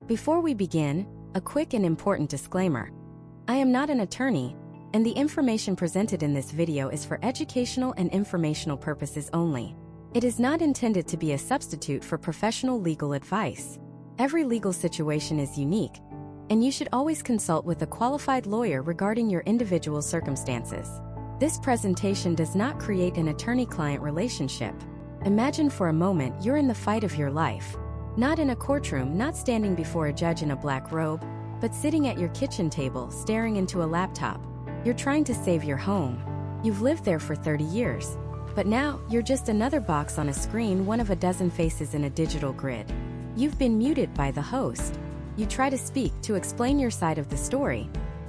Before we begin, a quick and important disclaimer. I am not an attorney, and the information presented in this video is for educational and informational purposes only. It is not intended to be a substitute for professional legal advice. Every legal situation is unique, and you should always consult with a qualified lawyer regarding your individual circumstances. This presentation does not create an attorney-client relationship. Imagine for a moment you're in the fight of your life. Not in a courtroom, not standing before a judge in a black robe, but sitting at your kitchen table staring into a laptop. You're trying to save your home. You've lived there for 30 years. But now, you're just another box on a screen, one of a dozen faces in a digital grid. You've been muted by the host. You try to speak to explain your side of the story,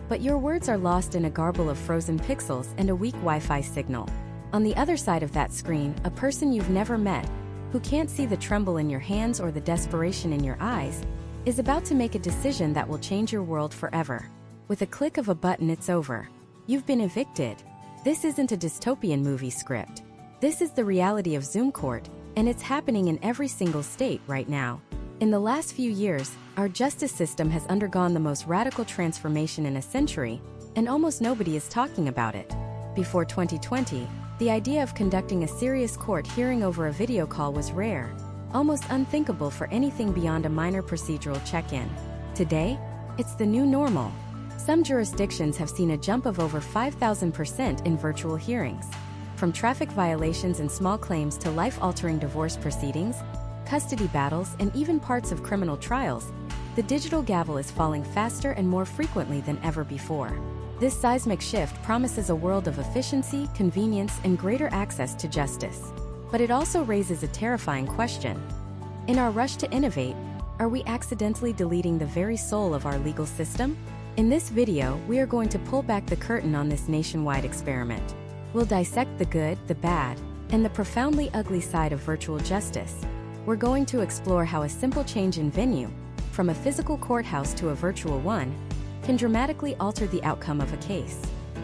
but your words are lost in a garble of frozen pixels and a weak Wi-Fi signal. On the other side of that screen, a person you've never met, who can't see the tremble in your hands or the desperation in your eyes, is about to make a decision that will change your world forever. With a click of a button, it's over. You've been evicted. This isn't a dystopian movie script. This is the reality of Zoom court, and it's happening in every single state right now. In the last few years, our justice system has undergone the most radical transformation in a century, and almost nobody is talking about it. Before 2020, the idea of conducting a serious court hearing over a video call was rare, almost unthinkable for anything beyond a minor procedural check-in. Today, it's the new normal. Some jurisdictions have seen a jump of over 5,000% in virtual hearings. From traffic violations and small claims to life-altering divorce proceedings, custody battles, and even parts of criminal trials, the digital gavel is falling faster and more frequently than ever before. This seismic shift promises a world of efficiency, convenience, and greater access to justice. But it also raises a terrifying question. In our rush to innovate, are we accidentally deleting the very soul of our legal system? In this video, we are going to pull back the curtain on this nationwide experiment. We'll dissect the good, the bad, and the profoundly ugly side of virtual justice. We're going to explore how a simple change in venue, from a physical courthouse to a virtual one, can dramatically alter the outcome of a case.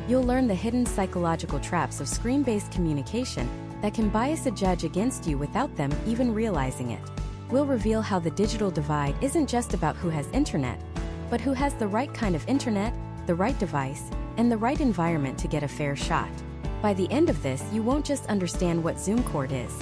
You'll learn the hidden psychological traps of screen-based communication that can bias a judge against you without them even realizing it. We'll reveal how the digital divide isn't just about who has internet, but who has the right kind of internet, the right device, and the right environment to get a fair shot. By the end of this, you won't just understand what Zoom court is.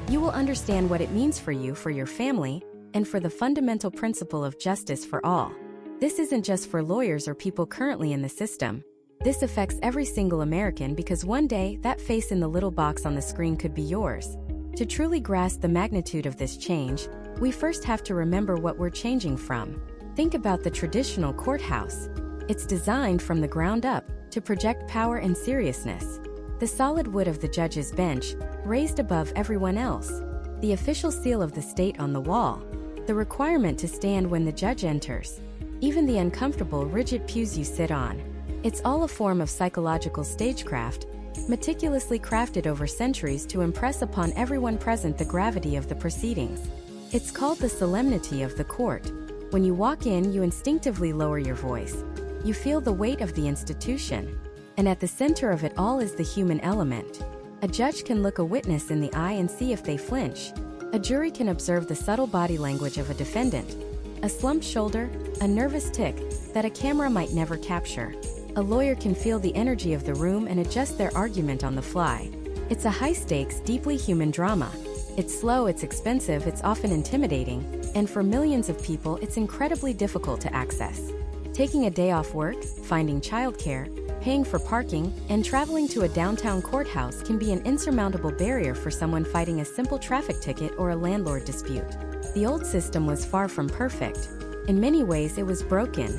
You will understand what it means for you, for your family, and for the fundamental principle of justice for all. This isn't just for lawyers or people currently in the system. This affects every single American because one day, that face in the little box on the screen could be yours. To truly grasp the magnitude of this change, we first have to remember what we're changing from. Think about the traditional courthouse. It's designed from the ground up to project power and seriousness. The solid wood of the judge's bench, raised above everyone else. The official seal of the state on the wall. The requirement to stand when the judge enters. Even the uncomfortable, rigid pews you sit on. It's all a form of psychological stagecraft, meticulously crafted over centuries to impress upon everyone present the gravity of the proceedings. It's called the solemnity of the court. When you walk in, you instinctively lower your voice. You feel the weight of the institution. And at the center of it all is the human element. A judge can look a witness in the eye and see if they flinch. A jury can observe the subtle body language of a defendant. A slumped shoulder, a nervous tick, that a camera might never capture. A lawyer can feel the energy of the room and adjust their argument on the fly. It's a high-stakes, deeply human drama. It's slow, it's expensive, it's often intimidating, and for millions of people, it's incredibly difficult to access. Taking a day off work, finding childcare, paying for parking, and traveling to a downtown courthouse can be an insurmountable barrier for someone fighting a simple traffic ticket or a landlord dispute. The old system was far from perfect. In many ways, it was broken.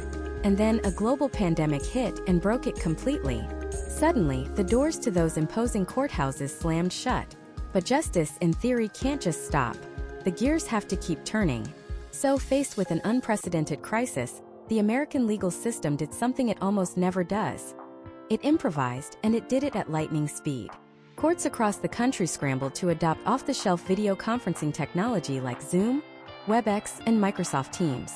And then a global pandemic hit and broke it completely. Suddenly, the doors to those imposing courthouses slammed shut. But justice, in theory, can't just stop. The gears have to keep turning. So, faced with an unprecedented crisis, the American legal system did something it almost never does. It improvised, and it did it at lightning speed. Courts across the country scrambled to adopt off-the-shelf video conferencing technology like Zoom, WebEx, and Microsoft Teams.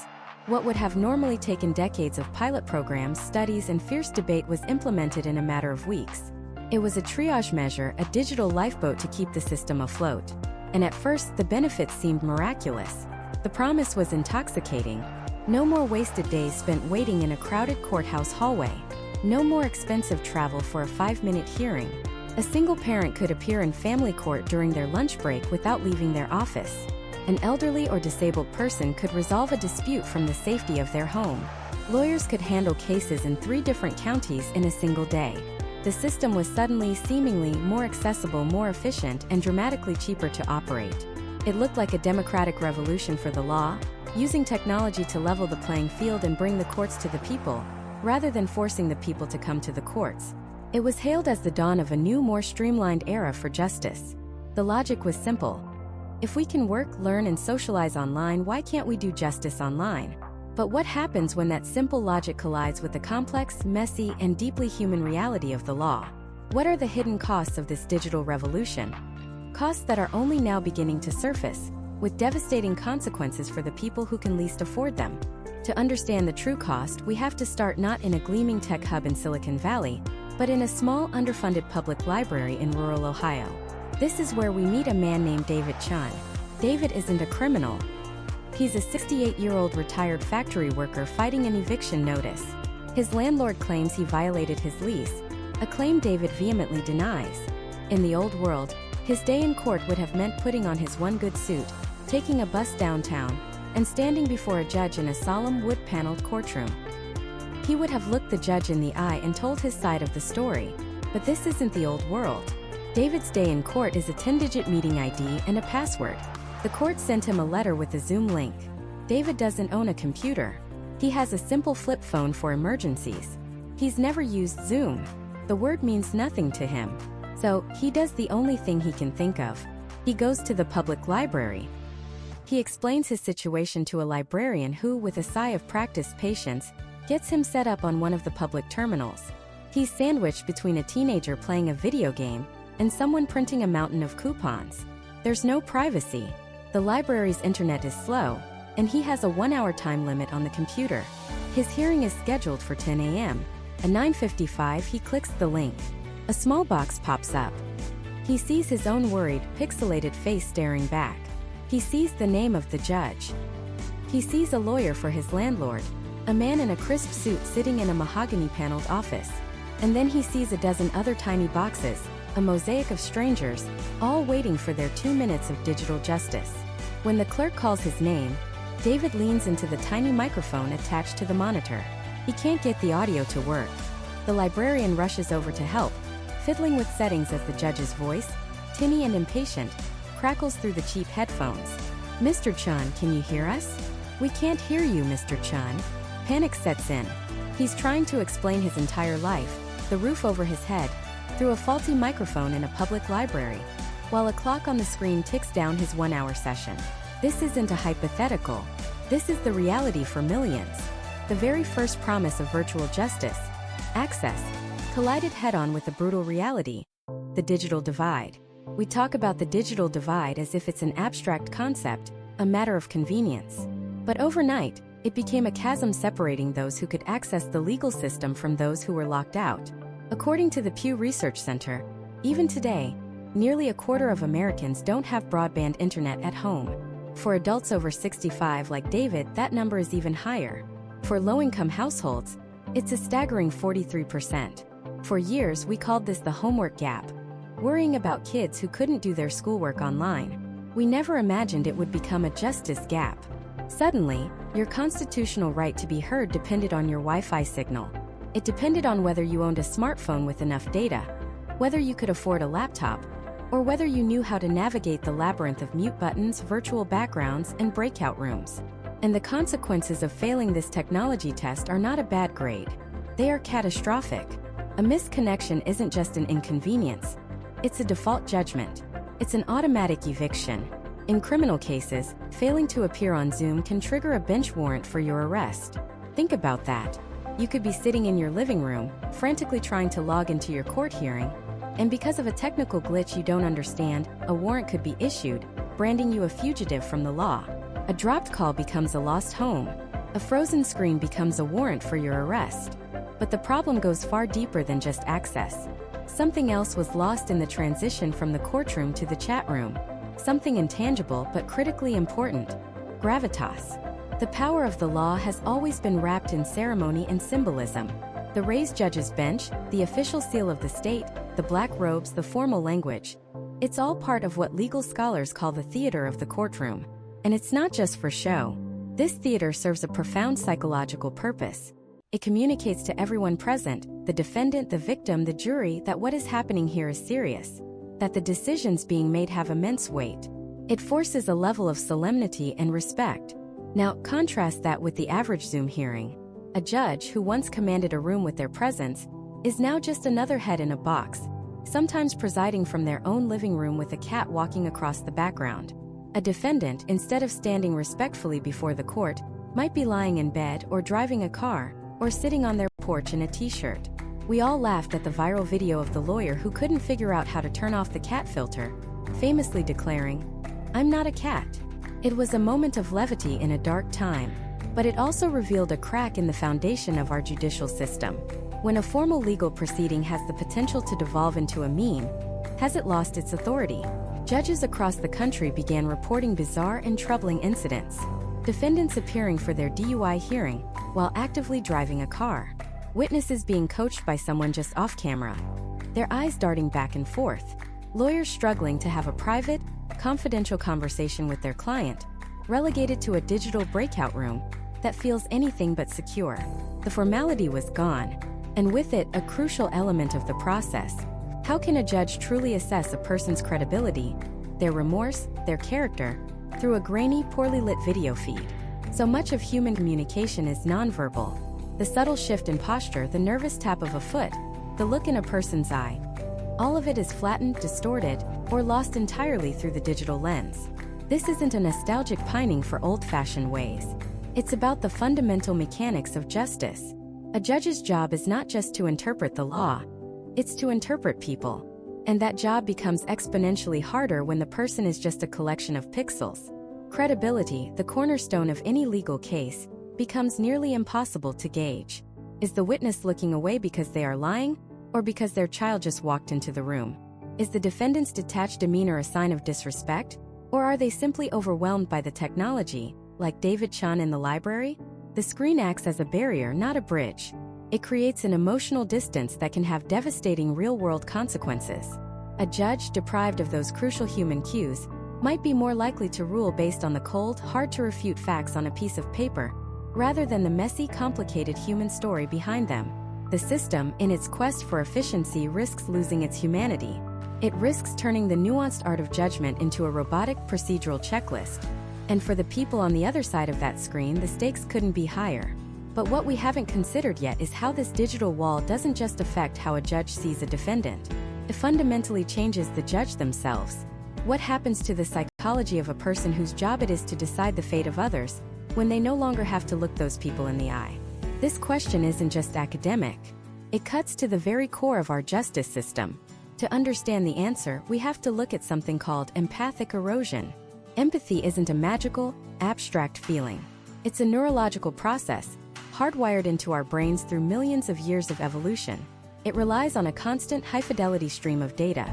What would have normally taken decades of pilot programs, studies, and fierce debate was implemented in a matter of weeks. It was a triage measure, a digital lifeboat to keep the system afloat. And at first, the benefits seemed miraculous. The promise was intoxicating. No more wasted days spent waiting in a crowded courthouse hallway. No more expensive travel for a 5-minute hearing. A single parent could appear in family court during their lunch break without leaving their office. An elderly or disabled person could resolve a dispute from the safety of their home. Lawyers could handle cases in 3 different counties in a single day. The system was suddenly seemingly more accessible, more efficient, and dramatically cheaper to operate. It looked like a democratic revolution for the law, using technology to level the playing field and bring the courts to the people, rather than forcing the people to come to the courts. It was hailed as the dawn of a new, more streamlined era for justice. The logic was simple. If we can work, learn, and socialize online, why can't we do justice online? But what happens when that simple logic collides with the complex, messy, and deeply human reality of the law? What are the hidden costs of this digital revolution? Costs that are only now beginning to surface, with devastating consequences for the people who can least afford them. To understand the true cost, we have to start not in a gleaming tech hub in Silicon Valley, but in a small, underfunded public library in rural Ohio. This is where we meet a man named David Chun. David isn't a criminal. He's a 68-year-old retired factory worker fighting an eviction notice. His landlord claims he violated his lease, a claim David vehemently denies. In the old world, his day in court would have meant putting on his one good suit, taking a bus downtown, and standing before a judge in a solemn wood-paneled courtroom. He would have looked the judge in the eye and told his side of the story. But this isn't the old world. David's day in court is a 10-digit meeting ID and a password. The court sent him a letter with a Zoom link. David doesn't own a computer. He has a simple flip phone for emergencies. He's never used Zoom. The word means nothing to him. So, he does the only thing he can think of. He goes to the public library. He explains his situation to a librarian who, with a sigh of practiced patience, gets him set up on one of the public terminals. He's sandwiched between a teenager playing a video game and someone printing a mountain of coupons. There's no privacy. The library's internet is slow, and he has a 1-hour time limit on the computer. His hearing is scheduled for 10 a.m. At 9:55, he clicks the link. A small box pops up. He sees his own worried, pixelated face staring back. He sees the name of the judge. He sees a lawyer for his landlord, a man in a crisp suit sitting in a mahogany-paneled office. And then he sees a dozen other tiny boxes, a mosaic of strangers, all waiting for their 2 minutes of digital justice. When the clerk calls his name, David leans into the tiny microphone attached to the monitor. He can't get the audio to work. The librarian rushes over to help, fiddling with settings as the judge's voice, tinny and impatient, crackles through the cheap headphones. "Mr. Chun, can you hear us?" "We can't hear you, Mr. Chun." Panic sets in. He's trying to explain his entire life, the roof over his head, through a faulty microphone in a public library, while a clock on the screen ticks down his 1-hour session. This isn't a hypothetical. This is the reality for millions. The very first promise of virtual justice, access, collided head-on with a brutal reality: the digital divide. We talk about the digital divide as if it's an abstract concept, a matter of convenience. But overnight, it became a chasm separating those who could access the legal system from those who were locked out. According to the Pew Research Center, even today, nearly a quarter of Americans don't have broadband internet at home. For adults over 65 like David, that number is even higher. For low-income households, it's a staggering 43%. For years, we called this the homework gap, worrying about kids who couldn't do their schoolwork online. We never imagined it would become a justice gap. Suddenly, your constitutional right to be heard depended on your Wi-Fi signal. It depended on whether you owned a smartphone with enough data, whether you could afford a laptop, or whether you knew how to navigate the labyrinth of mute buttons, virtual backgrounds, and breakout rooms. And the consequences of failing this technology test are not a bad grade. They are catastrophic. A missed connection isn't just an inconvenience. It's a default judgment. It's an automatic eviction. In criminal cases, failing to appear on Zoom can trigger a bench warrant for your arrest. Think about that. You could be sitting in your living room, frantically trying to log into your court hearing, and because of a technical glitch you don't understand, a warrant could be issued, branding you a fugitive from the law. A dropped call becomes a lost home. A frozen screen becomes a warrant for your arrest. But the problem goes far deeper than just access. Something else was lost in the transition from the courtroom to the chat room. Something intangible but critically important: gravitas. The power of the law has always been wrapped in ceremony and symbolism. The raised judge's bench, the official seal of the state, the black robes, the formal language. It's all part of what legal scholars call the theater of the courtroom. And it's not just for show. This theater serves a profound psychological purpose. It communicates to everyone present, the defendant, the victim, the jury, that what is happening here is serious, that the decisions being made have immense weight. It forces a level of solemnity and respect. Now, contrast that with the average Zoom hearing. A judge who once commanded a room with their presence is now just another head in a box, sometimes presiding from their own living room with a cat walking across the background. A defendant, instead of standing respectfully before the court, might be lying in bed or driving a car, or sitting on their porch in a t-shirt. We all laughed at the viral video of the lawyer who couldn't figure out how to turn off the cat filter, famously declaring, "I'm not a cat." It was a moment of levity in a dark time, but it also revealed a crack in the foundation of our judicial system. When a formal legal proceeding has the potential to devolve into a meme, has it lost its authority? Judges across the country began reporting bizarre and troubling incidents. Defendants appearing for their DUI hearing while actively driving a car. Witnesses being coached by someone just off camera, their eyes darting back and forth. Lawyers struggling to have a private, confidential conversation with their client, relegated to a digital breakout room that feels anything but secure. The formality was gone, and with it, a crucial element of the process. How can a judge truly assess a person's credibility, their remorse, their character, through a grainy, poorly lit video feed? So much of human communication is nonverbal. The subtle shift in posture, the nervous tap of a foot, the look in a person's eye. All of it is flattened, distorted, or lost entirely through the digital lens. This isn't a nostalgic pining for old-fashioned ways. It's about the fundamental mechanics of justice. A judge's job is not just to interpret the law, it's to interpret people. And that job becomes exponentially harder when the person is just a collection of pixels. Credibility, the cornerstone of any legal case, becomes nearly impossible to gauge. Is the witness looking away because they are lying, or because their child just walked into the room? Is the defendant's detached demeanor a sign of disrespect, or are they simply overwhelmed by the technology, like David Chun in the library? The screen acts as a barrier, not a bridge. It creates an emotional distance that can have devastating real-world consequences. A judge deprived of those crucial human cues might be more likely to rule based on the cold, hard-to-refute facts on a piece of paper, rather than the messy, complicated human story behind them. The system, in its quest for efficiency, risks losing its humanity. It risks turning the nuanced art of judgment into a robotic, procedural checklist. And for the people on the other side of that screen, the stakes couldn't be higher. But what we haven't considered yet is how this digital wall doesn't just affect how a judge sees a defendant. It fundamentally changes the judge themselves. What happens to the psychology of a person whose job it is to decide the fate of others, when they no longer have to look those people in the eye? This question isn't just academic. It cuts to the very core of our justice system. To understand the answer, we have to look at something called empathic erosion. Empathy isn't a magical, abstract feeling. It's a neurological process, hardwired into our brains through millions of years of evolution. It relies on a constant, high-fidelity stream of data.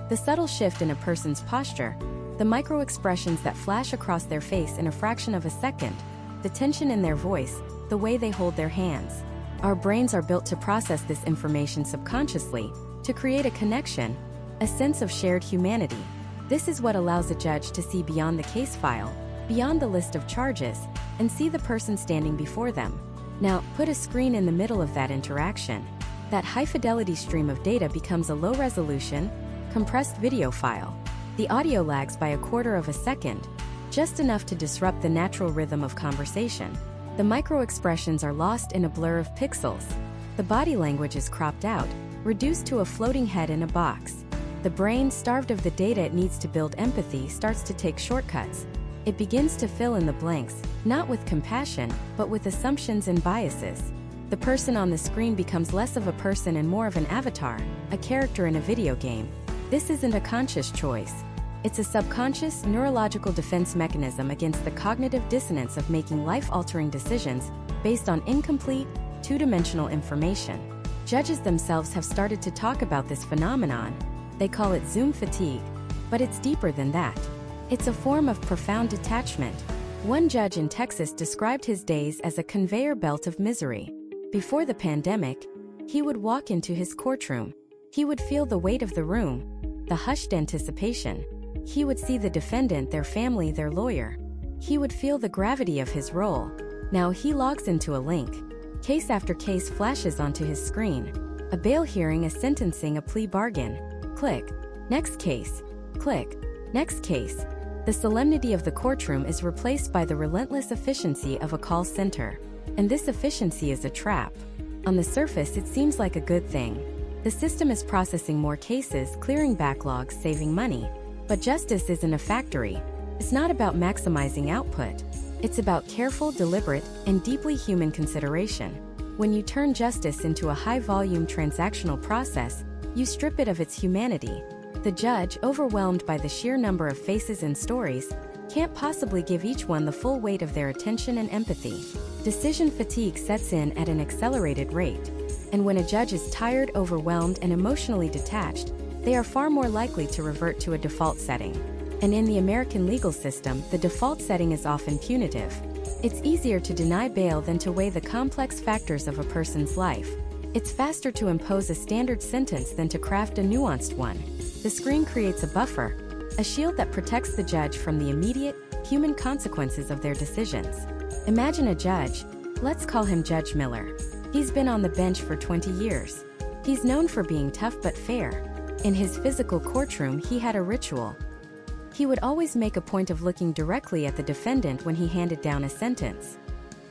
The subtle shift in a person's posture, the micro-expressions that flash across their face in a fraction of a second, the tension in their voice, the way they hold their hands. Our brains are built to process this information subconsciously, to create a connection, a sense of shared humanity. This is what allows a judge to see beyond the case file, beyond the list of charges, and see the person standing before them. Now, put a screen in the middle of that interaction. That high-fidelity stream of data becomes a low-resolution, compressed video file. The audio lags by a quarter of a second, just enough to disrupt the natural rhythm of conversation. The micro-expressions are lost in a blur of pixels. The body language is cropped out, reduced to a floating head in a box. The brain, starved of the data it needs to build empathy, starts to take shortcuts. It begins to fill in the blanks, not with compassion, but with assumptions and biases. The person on the screen becomes less of a person and more of an avatar, a character in a video game. This isn't a conscious choice. It's a subconscious, neurological defense mechanism against the cognitive dissonance of making life-altering decisions based on incomplete, two-dimensional information. Judges themselves have started to talk about this phenomenon. They call it Zoom fatigue, but it's deeper than that. It's a form of profound detachment. One judge in Texas described his days as a conveyor belt of misery. Before the pandemic, he would walk into his courtroom. He would feel the weight of the room, the hushed anticipation. He would see the defendant, their family, their lawyer. He would feel the gravity of his role. Now he logs into a link. Case after case flashes onto his screen. A bail hearing, a sentencing, a plea bargain. Click. Next case. Click. Next case. The solemnity of the courtroom is replaced by the relentless efficiency of a call center. And this efficiency is a trap. On the surface, it seems like a good thing. The system is processing more cases, clearing backlogs, saving money. But justice isn't a factory. It's not about maximizing output. It's about careful, deliberate, and deeply human consideration. When you turn justice into a high-volume transactional process, you strip it of its humanity. The judge, overwhelmed by the sheer number of faces and stories, can't possibly give each one the full weight of their attention and empathy. Decision fatigue sets in at an accelerated rate. And when a judge is tired, overwhelmed, and emotionally detached, they are far more likely to revert to a default setting. And in the American legal system, the default setting is often punitive. It's easier to deny bail than to weigh the complex factors of a person's life. It's faster to impose a standard sentence than to craft a nuanced one. The screen creates a buffer, a shield that protects the judge from the immediate, human consequences of their decisions. Imagine a judge. Let's call him Judge Miller. He's been on the bench for 20 years. He's known for being tough but fair. In his physical courtroom, he had a ritual. He would always make a point of looking directly at the defendant when he handed down a sentence.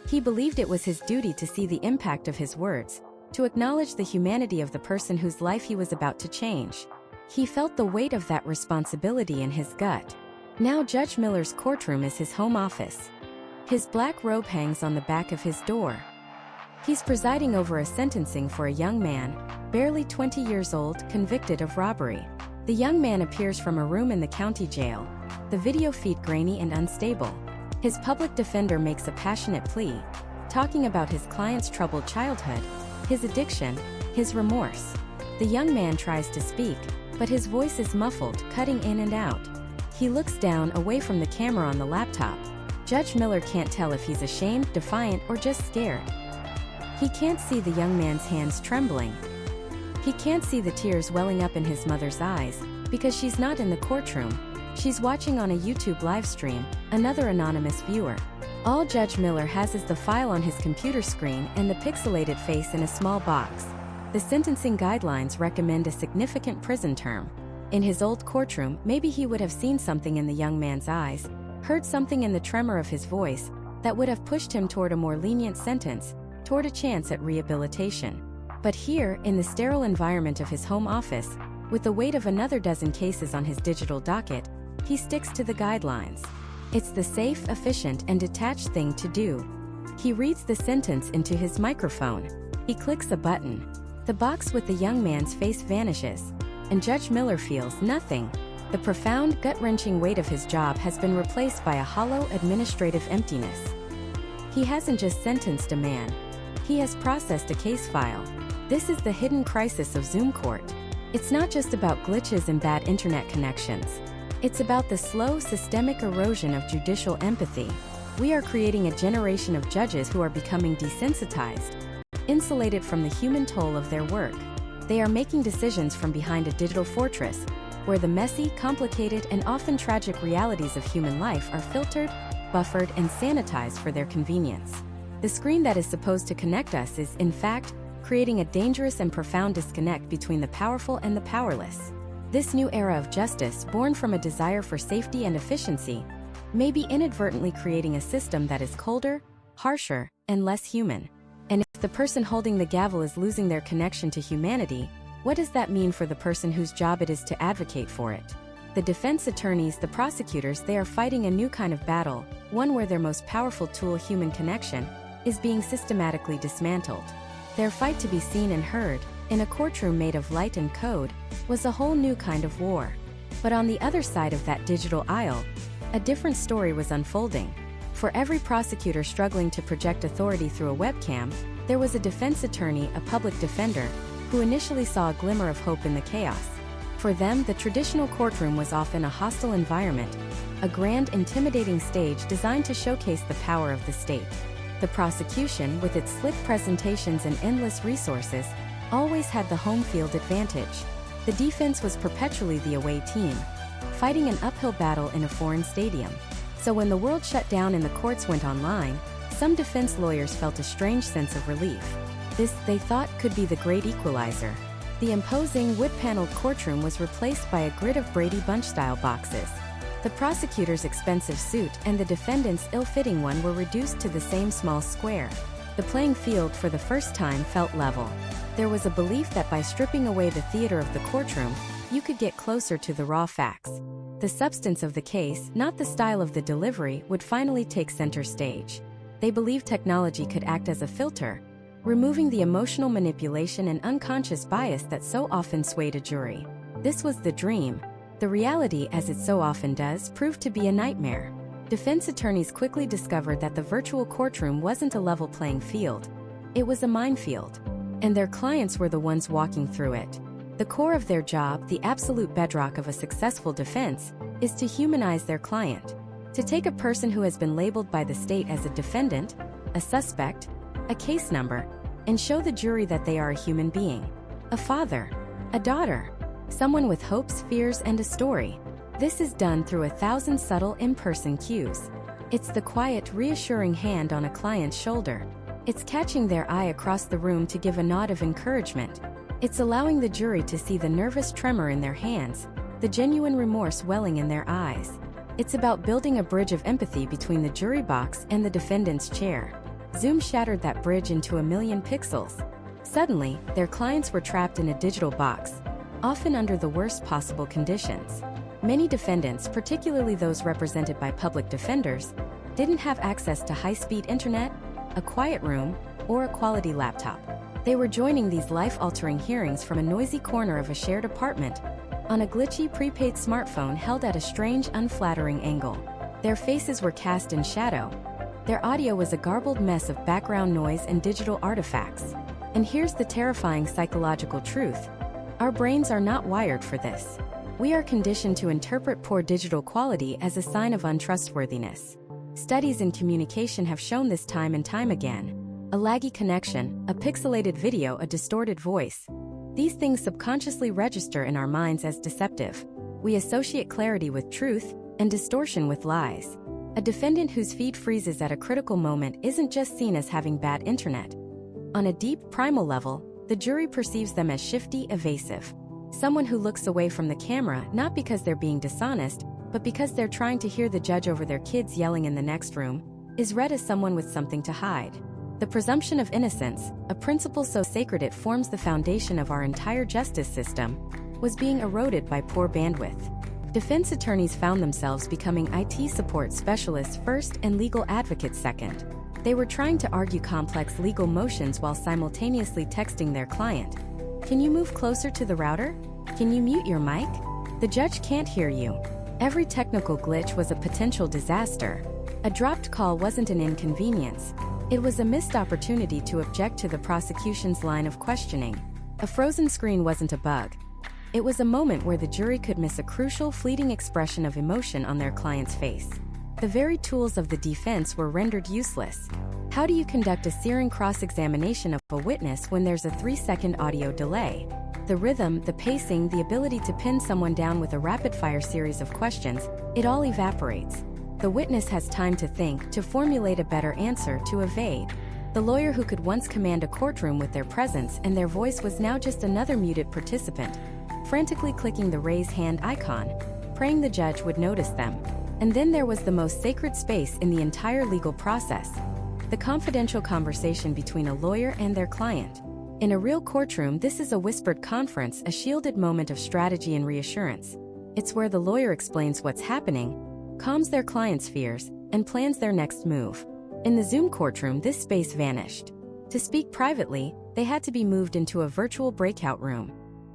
He believed it was his duty to see the impact of his words, to acknowledge the humanity of the person whose life he was about to change. He felt the weight of that responsibility in his gut. Now Judge Miller's courtroom is his home office. His black robe hangs on the back of his door. He's presiding over a sentencing for a young man, barely 20 years old, convicted of robbery. The young man appears from a room in the county jail, the video feed grainy and unstable. His public defender makes a passionate plea, talking about his client's troubled childhood, his addiction, his remorse. The young man tries to speak, but his voice is muffled, cutting in and out. He looks down, away from the camera on the laptop. Judge Miller can't tell if he's ashamed, defiant, or just scared. He can't see the young man's hands trembling. He can't see the tears welling up in his mother's eyes, because she's not in the courtroom. She's watching on a YouTube live stream, another anonymous viewer. All Judge Miller has is the file on his computer screen and the pixelated face in a small box. The sentencing guidelines recommend a significant prison term. In his old courtroom, maybe he would have seen something in the young man's eyes, heard something in the tremor of his voice, that would have pushed him toward a more lenient sentence, toward a chance at rehabilitation. But here, in the sterile environment of his home office, with the weight of another dozen cases on his digital docket, he sticks to the guidelines. It's the safe, efficient, and detached thing to do. He reads the sentence into his microphone. He clicks a button. The box with the young man's face vanishes, and Judge Miller feels nothing. The profound, gut-wrenching weight of his job has been replaced by a hollow, administrative emptiness. He hasn't just sentenced a man. He has processed a case file. This is the hidden crisis of Zoom court. It's not just about glitches and bad internet connections. It's about the slow, systemic erosion of judicial empathy. We are creating a generation of judges who are becoming desensitized, insulated from the human toll of their work. They are making decisions from behind a digital fortress, where the messy, complicated, and often tragic realities of human life are filtered, buffered, and sanitized for their convenience. The screen that is supposed to connect us is, in fact, creating a dangerous and profound disconnect between the powerful and the powerless. This new era of justice, born from a desire for safety and efficiency, may be inadvertently creating a system that is colder, harsher, and less human. And if the person holding the gavel is losing their connection to humanity, what does that mean for the person whose job it is to advocate for it? The defense attorneys, the prosecutors, they are fighting a new kind of battle, one where their most powerful tool, human connection, is being systematically dismantled. Their fight to be seen and heard, in a courtroom made of light and code, was a whole new kind of war. But on the other side of that digital aisle, a different story was unfolding. For every prosecutor struggling to project authority through a webcam, there was a defense attorney, a public defender, who initially saw a glimmer of hope in the chaos. For them, the traditional courtroom was often a hostile environment, a grand, intimidating stage designed to showcase the power of the state. The prosecution, with its slick presentations and endless resources, always had the home field advantage. The defense was perpetually the away team, fighting an uphill battle in a foreign stadium. So when the world shut down and the courts went online, some defense lawyers felt a strange sense of relief. This, they thought, could be the great equalizer. The imposing wood-paneled courtroom was replaced by a grid of Brady Bunch-style boxes. The prosecutor's expensive suit and the defendant's ill-fitting one were reduced to the same small square. The playing field for the first time felt level. There was a belief that by stripping away the theater of the courtroom, you could get closer to the raw facts. The substance of the case, not the style of the delivery, would finally take center stage. They believed technology could act as a filter, removing the emotional manipulation and unconscious bias that so often swayed a jury. This was the dream. The reality, as it so often does, proved to be a nightmare. Defense attorneys quickly discovered that the virtual courtroom wasn't a level playing field. It was a minefield. And their clients were the ones walking through it. The core of their job, the absolute bedrock of a successful defense, is to humanize their client. To take a person who has been labeled by the state as a defendant, a suspect, a case number, and show the jury that they are a human being. A father, a daughter, someone with hopes, fears, and a story. This is done through 1,000 subtle in-person cues. It's the quiet, reassuring hand on a client's shoulder. It's catching their eye across the room to give a nod of encouragement. It's allowing the jury to see the nervous tremor in their hands, the genuine remorse welling in their eyes. It's about building a bridge of empathy between the jury box and the defendant's chair. Zoom shattered that bridge into 1,000,000 pixels. Suddenly, their clients were trapped in a digital box, often under the worst possible conditions. Many defendants, particularly those represented by public defenders, didn't have access to high-speed internet, a quiet room, or a quality laptop. They were joining these life-altering hearings from a noisy corner of a shared apartment, on a glitchy prepaid smartphone held at a strange, unflattering angle. Their faces were cast in shadow. Their audio was a garbled mess of background noise and digital artifacts. And here's the terrifying psychological truth. Our brains are not wired for this. We are conditioned to interpret poor digital quality as a sign of untrustworthiness. Studies in communication have shown this time and time again. A laggy connection, a pixelated video, a distorted voice. These things subconsciously register in our minds as deceptive. We associate clarity with truth and distortion with lies. A defendant whose feed freezes at a critical moment isn't just seen as having bad internet. On a deep, primal level, the jury perceives them as shifty, evasive. Someone who looks away from the camera not because they're being dishonest, but because they're trying to hear the judge over their kids yelling in the next room, is read as someone with something to hide. The presumption of innocence, a principle so sacred it forms the foundation of our entire justice system, was being eroded by poor bandwidth. Defense attorneys found themselves becoming IT support specialists first and legal advocates second. They were trying to argue complex legal motions while simultaneously texting their client. Can you move closer to the router? Can you mute your mic? The judge can't hear you. Every technical glitch was a potential disaster. A dropped call wasn't an inconvenience. It was a missed opportunity to object to the prosecution's line of questioning. A frozen screen wasn't a bug. It was a moment where the jury could miss a crucial, fleeting expression of emotion on their client's face. The very tools of the defense were rendered useless. How do you conduct a searing cross-examination of a witness when there's a 3-second audio delay? The rhythm, the pacing, the ability to pin someone down with a rapid-fire series of questions, it all evaporates. The witness has time to think, to formulate a better answer, to evade. The lawyer who could once command a courtroom with their presence and their voice was now just another muted participant, frantically clicking the raise hand icon, praying the judge would notice them. And then there was the most sacred space in the entire legal process, the confidential conversation between a lawyer and their client. In a real courtroom, this is a whispered conference, a shielded moment of strategy and reassurance. It's where the lawyer explains what's happening, calms their client's fears, and plans their next move. In the Zoom courtroom, this space vanished. To speak privately, they had to be moved into a virtual breakout room.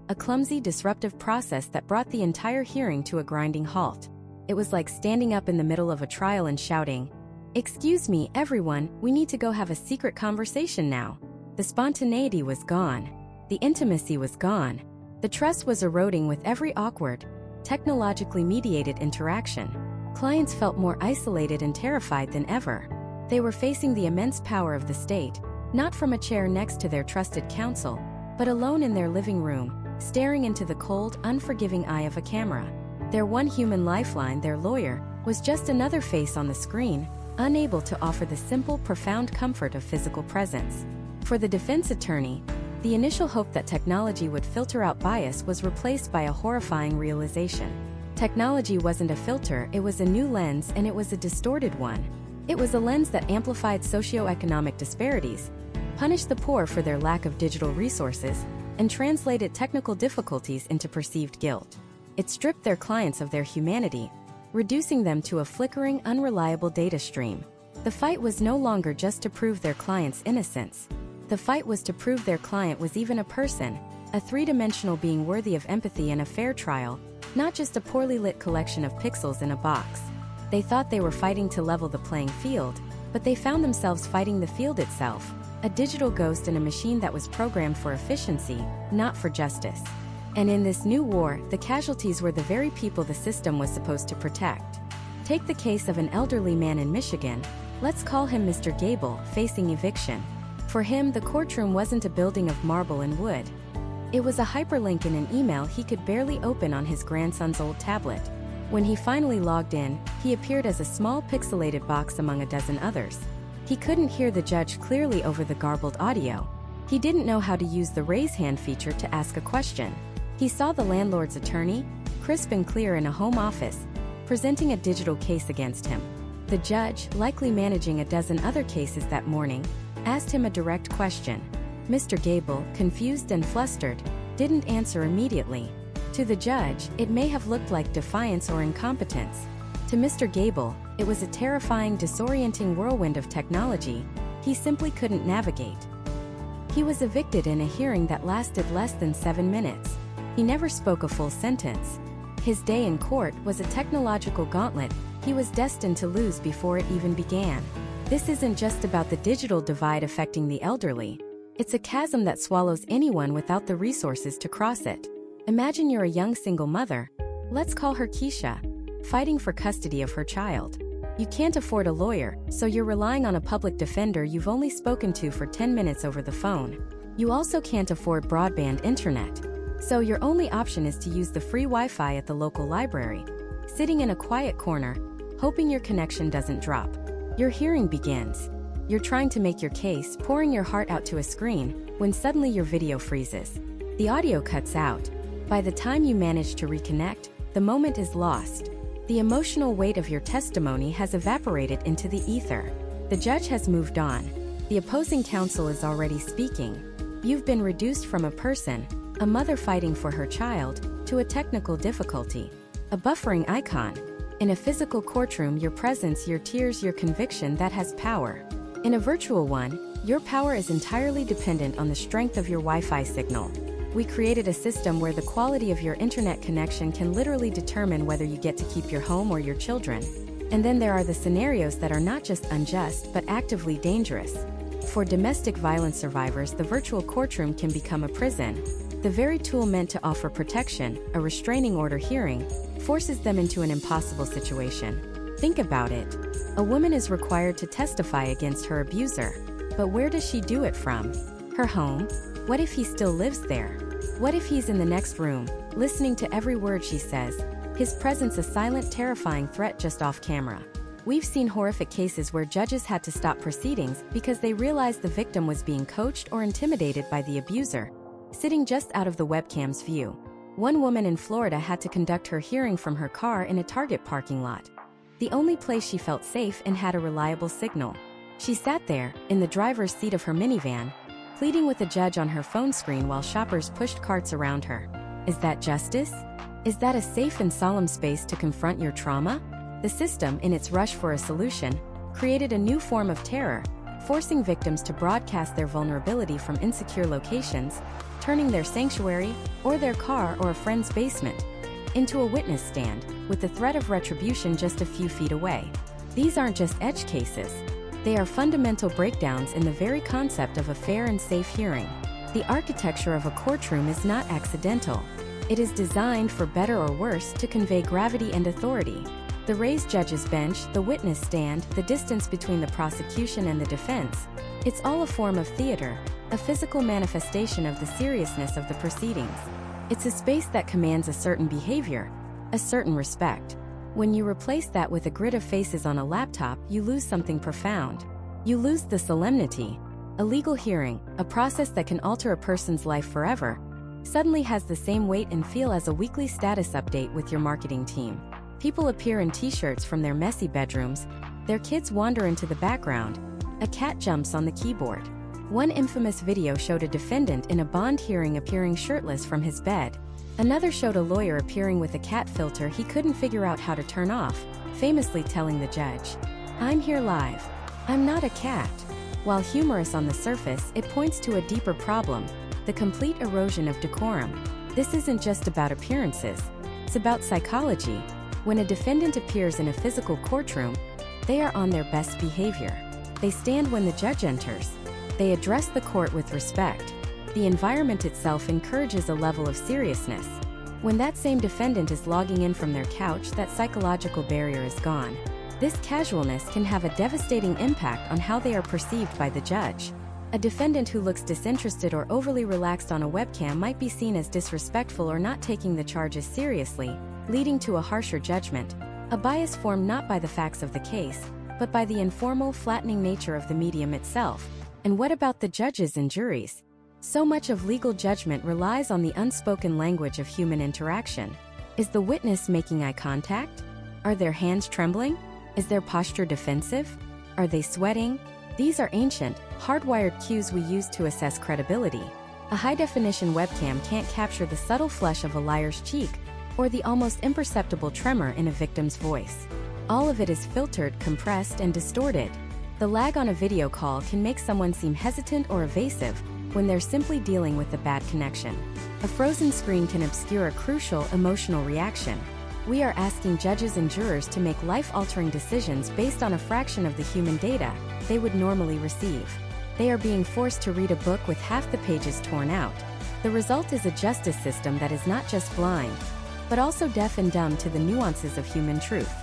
A clumsy, disruptive process that brought the entire hearing to a grinding halt. It was like standing up in the middle of a trial and shouting, "Excuse me, everyone, we need to go have a secret conversation now." The spontaneity was gone. The intimacy was gone. The trust was eroding with every awkward, technologically mediated interaction. Clients felt more isolated and terrified than ever. They were facing the immense power of the state, not from a chair next to their trusted counsel, but alone in their living room, staring into the cold, unforgiving eye of a camera. Their one human lifeline, their lawyer, was just another face on the screen, unable to offer the simple, profound comfort of physical presence. For the defense attorney, the initial hope that technology would filter out bias was replaced by a horrifying realization. Technology wasn't a filter, it was a new lens, and it was a distorted one. It was a lens that amplified socioeconomic disparities, punished the poor for their lack of digital resources, and translated technical difficulties into perceived guilt. It stripped their clients of their humanity, reducing them to a flickering, unreliable data stream. The fight was no longer just to prove their client's innocence. The fight was to prove their client was even a person, a three-dimensional being worthy of empathy and a fair trial, not just a poorly lit collection of pixels in a box. They thought they were fighting to level the playing field, but they found themselves fighting the field itself, a digital ghost in a machine that was programmed for efficiency, not for justice. And in this new war, the casualties were the very people the system was supposed to protect. Take the case of an elderly man in Michigan. Let's call him Mr. Gable, facing eviction. For him, the courtroom wasn't a building of marble and wood. It was a hyperlink in an email he could barely open on his grandson's old tablet. When he finally logged in, he appeared as a small pixelated box among a dozen others. He couldn't hear the judge clearly over the garbled audio. He didn't know how to use the raise hand feature to ask a question. He saw the landlord's attorney, crisp and clear in a home office, presenting a digital case against him. The judge, likely managing a dozen other cases that morning, asked him a direct question. Mr. Gable, confused and flustered, didn't answer immediately. To the judge, it may have looked like defiance or incompetence. To Mr. Gable, it was a terrifying, disorienting whirlwind of technology he simply couldn't navigate. He was evicted in a hearing that lasted less than 7 minutes. He never spoke a full sentence. His day in court was a technological gauntlet he was destined to lose before it even began. This isn't just about the digital divide affecting the elderly. It's a chasm that swallows anyone without the resources to cross it. Imagine you're a young single mother, let's call her Keisha, fighting for custody of her child. You can't afford a lawyer, so you're relying on a public defender you've only spoken to for 10 minutes over the phone. You also can't afford broadband internet, so your only option is to use the free Wi-Fi at the local library. Sitting in a quiet corner, hoping your connection doesn't drop. Your hearing begins. You're trying to make your case, pouring your heart out to a screen, when suddenly your video freezes. The audio cuts out. By the time you manage to reconnect, the moment is lost. The emotional weight of your testimony has evaporated into the ether. The judge has moved on. The opposing counsel is already speaking. You've been reduced from a person, a mother fighting for her child, to a technical difficulty, a buffering icon. In a physical courtroom, your presence, your tears, your conviction, that has power. In a virtual one, your power is entirely dependent on the strength of your Wi-Fi signal. We created a system where the quality of your internet connection can literally determine whether you get to keep your home or your children. And then there are the scenarios that are not just unjust but actively dangerous. For domestic violence survivors, the virtual courtroom can become a prison. The very tool meant to offer protection, a restraining order hearing, forces them into an impossible situation. Think about it. A woman is required to testify against her abuser. But where does she do it from? Her home? What if he still lives there? What if he's in the next room, listening to every word she says, his presence a silent, terrifying threat just off camera? We've seen horrific cases where judges had to stop proceedings because they realized the victim was being coached or intimidated by the abuser, sitting just out of the webcam's view. One woman in Florida had to conduct her hearing from her car in a Target parking lot, the only place she felt safe and had a reliable signal. She sat there, in the driver's seat of her minivan, pleading with a judge on her phone screen while shoppers pushed carts around her. Is that justice? Is that a safe and solemn space to confront your trauma? The system, in its rush for a solution, created a new form of terror, forcing victims to broadcast their vulnerability from insecure locations, turning their sanctuary, or their car or a friend's basement, into a witness stand, with the threat of retribution just a few feet away. These aren't just edge cases. They are fundamental breakdowns in the very concept of a fair and safe hearing. The architecture of a courtroom is not accidental. It is designed, for better or worse, to convey gravity and authority. The raised judge's bench, the witness stand, the distance between the prosecution and the defense. It's all a form of theater, a physical manifestation of the seriousness of the proceedings. It's a space that commands a certain behavior, a certain respect. When you replace that with a grid of faces on a laptop, you lose something profound. You lose the solemnity. A legal hearing, a process that can alter a person's life forever, suddenly has the same weight and feel as a weekly status update with your marketing team. People appear in t-shirts from their messy bedrooms, their kids wander into the background, a cat jumps on the keyboard. One infamous video showed a defendant in a bond hearing appearing shirtless from his bed. Another showed a lawyer appearing with a cat filter he couldn't figure out how to turn off, famously telling the judge, "I'm here live. I'm not a cat." While humorous on the surface, it points to a deeper problem, the complete erosion of decorum. This isn't just about appearances, it's about psychology. When a defendant appears in a physical courtroom, they are on their best behavior. They stand when the judge enters. They address the court with respect. The environment itself encourages a level of seriousness. When that same defendant is logging in from their couch, that psychological barrier is gone. This casualness can have a devastating impact on how they are perceived by the judge. A defendant who looks disinterested or overly relaxed on a webcam might be seen as disrespectful or not taking the charges seriously, leading to a harsher judgment. A bias formed not by the facts of the case, but by the informal, flattening nature of the medium itself. And what about the judges and juries? So much of legal judgment relies on the unspoken language of human interaction. Is the witness making eye contact? Are their hands trembling? Is their posture defensive? Are they sweating? These are ancient, hardwired cues we use to assess credibility. A high-definition webcam can't capture the subtle flush of a liar's cheek, or the almost imperceptible tremor in a victim's voice. All of it is filtered, compressed, and distorted. The lag on a video call can make someone seem hesitant or evasive when they're simply dealing with a bad connection. A frozen screen can obscure a crucial emotional reaction. We are asking judges and jurors to make life-altering decisions based on a fraction of the human data they would normally receive. They are being forced to read a book with half the pages torn out. The result is a justice system that is not just blind, but also deaf and dumb to the nuances of human truth.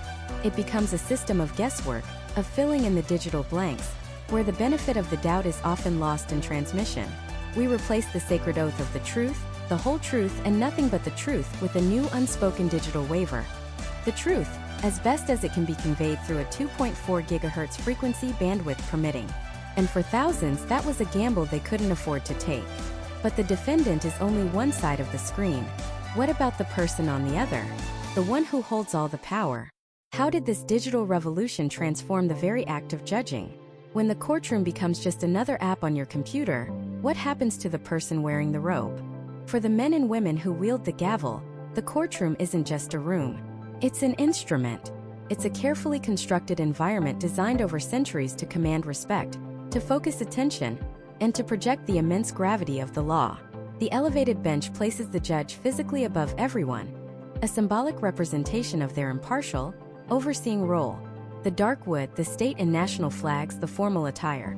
It becomes a system of guesswork, of filling in the digital blanks, where the benefit of the doubt is often lost in transmission. We replace the sacred oath of the truth, the whole truth, and nothing but the truth with a new unspoken digital waiver. The truth, as best as it can be conveyed through a 2.4 GHz frequency bandwidth permitting. And for thousands, that was a gamble they couldn't afford to take. But the defendant is only one side of the screen. What about the person on the other? The one who holds all the power? How did this digital revolution transform the very act of judging? When the courtroom becomes just another app on your computer, what happens to the person wearing the robe? For the men and women who wield the gavel, the courtroom isn't just a room. It's an instrument. It's a carefully constructed environment designed over centuries to command respect, to focus attention, and to project the immense gravity of the law. The elevated bench places the judge physically above everyone, a symbolic representation of their impartial, overseeing role. The dark wood, the state and national flags, the formal attire.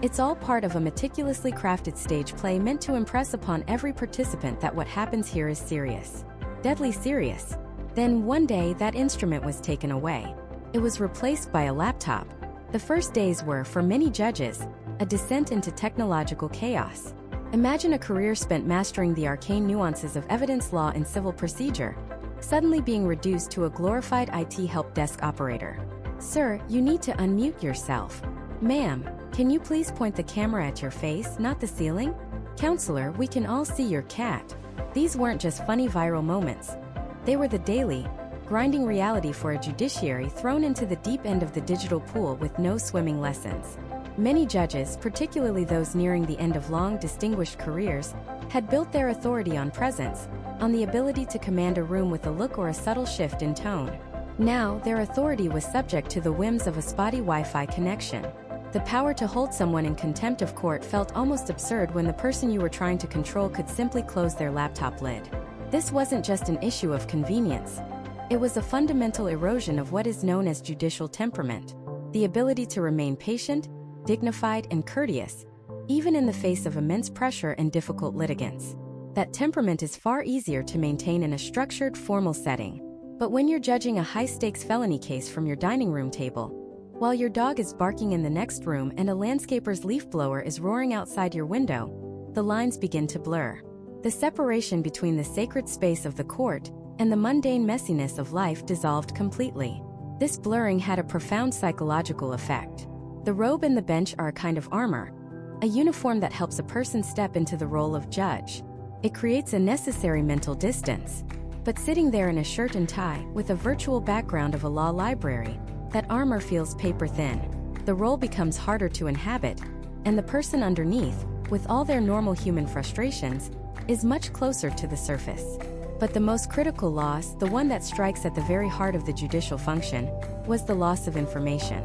It's all part of a meticulously crafted stage play meant to impress upon every participant that what happens here is serious. Deadly serious. Then one day that instrument was taken away. It was replaced by a laptop. The first days were, for many judges, a descent into technological chaos. Imagine a career spent mastering the arcane nuances of evidence law and civil procedure, suddenly being reduced to a glorified IT help desk operator. "Sir, you need to unmute yourself." "Ma'am, can you please point the camera at your face, not the ceiling?" "Counselor, we can all see your cat." These weren't just funny viral moments. They were the daily, grinding reality for a judiciary thrown into the deep end of the digital pool with no swimming lessons. Many judges, particularly those nearing the end of long, distinguished careers, had built their authority on presence, on the ability to command a room with a look or a subtle shift in tone. Now, their authority was subject to the whims of a spotty Wi-Fi connection. The power to hold someone in contempt of court felt almost absurd when the person you were trying to control could simply close their laptop lid. This wasn't just an issue of convenience. It was a fundamental erosion of what is known as judicial temperament, the ability to remain patient, dignified, and courteous, even in the face of immense pressure and difficult litigants. That temperament is far easier to maintain in a structured, formal setting. But when you're judging a high-stakes felony case from your dining room table, while your dog is barking in the next room and a landscaper's leaf blower is roaring outside your window, the lines begin to blur. The separation between the sacred space of the court and the mundane messiness of life dissolved completely. This blurring had a profound psychological effect. The robe and the bench are a kind of armor, a uniform that helps a person step into the role of judge. It creates a necessary mental distance. But sitting there in a shirt and tie, with a virtual background of a law library, that armor feels paper-thin. The role becomes harder to inhabit, and the person underneath, with all their normal human frustrations, is much closer to the surface. But the most critical loss, the one that strikes at the very heart of the judicial function, was the loss of information.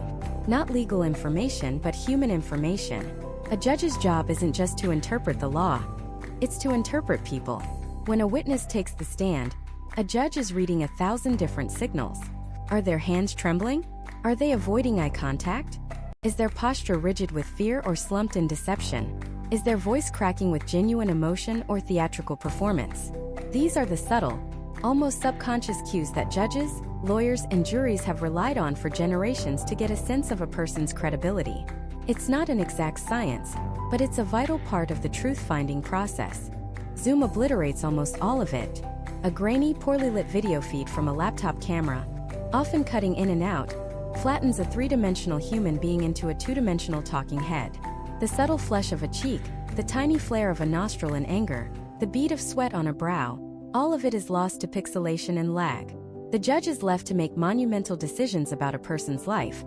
Not legal information, but human information. A judge's job isn't just to interpret the law, it's to interpret people. When a witness takes the stand, a judge is reading 1,000 different signals. Are their hands trembling? Are they avoiding eye contact? Is their posture rigid with fear or slumped in deception? Is their voice cracking with genuine emotion or theatrical performance? These are the subtle, almost subconscious cues that judges, lawyers, and juries have relied on for generations to get a sense of a person's credibility. It's not an exact science, but it's a vital part of the truth-finding process. Zoom obliterates almost all of it. A grainy, poorly lit video feed from a laptop camera, often cutting in and out, flattens a three-dimensional human being into a two-dimensional talking head. The subtle flush of a cheek, the tiny flare of a nostril in anger, the bead of sweat on a brow, all of it is lost to pixelation and lag. The judge is left to make monumental decisions about a person's life,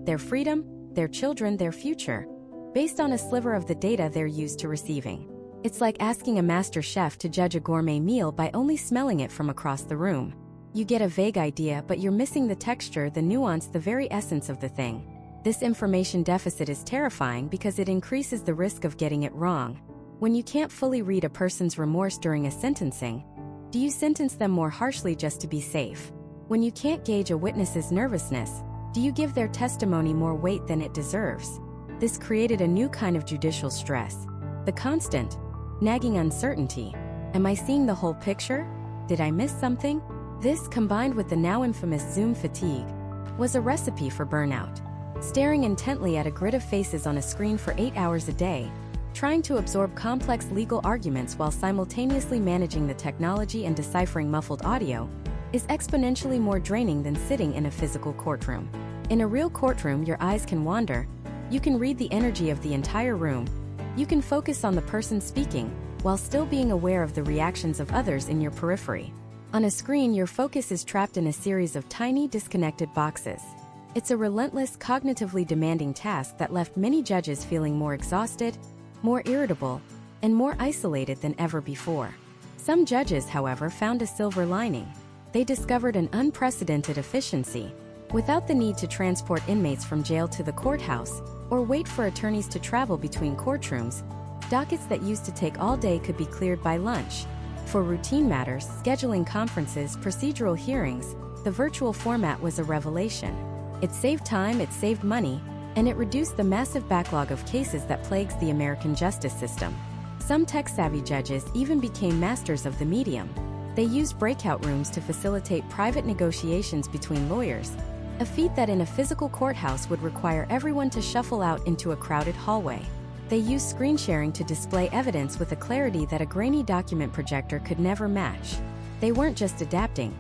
their freedom, their children, their future, based on a sliver of the data they're used to receiving. It's like asking a master chef to judge a gourmet meal by only smelling it from across the room. You get a vague idea, but you're missing the texture, the nuance, the very essence of the thing. This information deficit is terrifying because it increases the risk of getting it wrong. When you can't fully read a person's remorse during a sentencing, do you sentence them more harshly just to be safe? When you can't gauge a witness's nervousness, do you give their testimony more weight than it deserves? This created a new kind of judicial stress. The constant, nagging uncertainty. Am I seeing the whole picture? Did I miss something? This, combined with the now infamous Zoom fatigue, was a recipe for burnout. Staring intently at a grid of faces on a screen for 8 hours a day, trying to absorb complex legal arguments while simultaneously managing the technology and deciphering muffled audio, is exponentially more draining than sitting in a physical courtroom. In a real courtroom, your eyes can wander. You can read the energy of the entire room. You can focus on the person speaking, while still being aware of the reactions of others in your periphery. On a screen, your focus is trapped in a series of tiny, disconnected boxes. It's a relentless, cognitively demanding task that left many judges feeling more exhausted, more irritable, and more isolated than ever before. Some judges, however, found a silver lining. They discovered an unprecedented efficiency. Without the need to transport inmates from jail to the courthouse, or wait for attorneys to travel between courtrooms, dockets that used to take all day could be cleared by lunch. For routine matters, scheduling conferences, procedural hearings, the virtual format was a revelation. It saved time, it saved money, and it reduced the massive backlog of cases that plagues the American justice system. Some tech-savvy judges even became masters of the medium. They used breakout rooms to facilitate private negotiations between lawyers, a feat that in a physical courthouse would require everyone to shuffle out into a crowded hallway. They used screen sharing to display evidence with a clarity that a grainy document projector could never match. They weren't just adapting.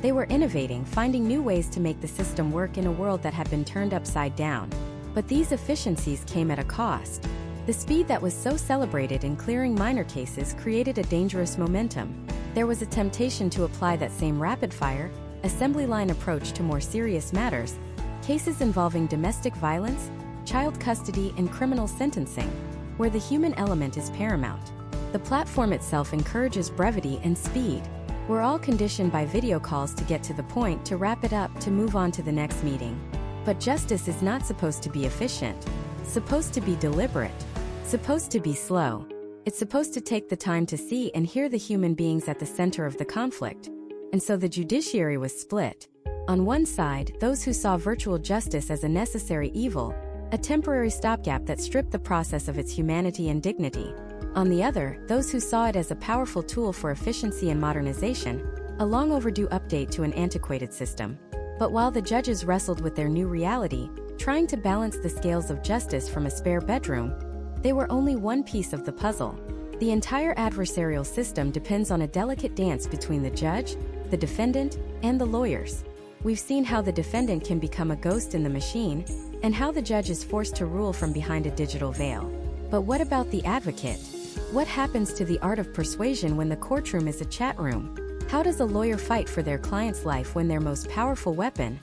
They were innovating, finding new ways to make the system work in a world that had been turned upside down. But these efficiencies came at a cost. The speed that was so celebrated in clearing minor cases created a dangerous momentum. There was a temptation to apply that same rapid-fire, assembly line approach to more serious matters, cases involving domestic violence, child custody, and criminal sentencing, where the human element is paramount. The platform itself encourages brevity and speed. We're all conditioned by video calls to get to the point, to wrap it up, to move on to the next meeting. But justice is not supposed to be efficient. Supposed to be deliberate. Supposed to be slow. It's supposed to take the time to see and hear the human beings at the center of the conflict. And so the judiciary was split. On one side, those who saw virtual justice as a necessary evil, a temporary stopgap that stripped the process of its humanity and dignity. On the other, those who saw it as a powerful tool for efficiency and modernization, a long overdue update to an antiquated system. But while the judges wrestled with their new reality, trying to balance the scales of justice from a spare bedroom, they were only one piece of the puzzle. The entire adversarial system depends on a delicate dance between the judge, the defendant, and the lawyers. We've seen how the defendant can become a ghost in the machine, and how the judge is forced to rule from behind a digital veil. But what about the advocate? What happens to the art of persuasion when the courtroom is a chat room? How does a lawyer fight for their client's life when their most powerful weapon,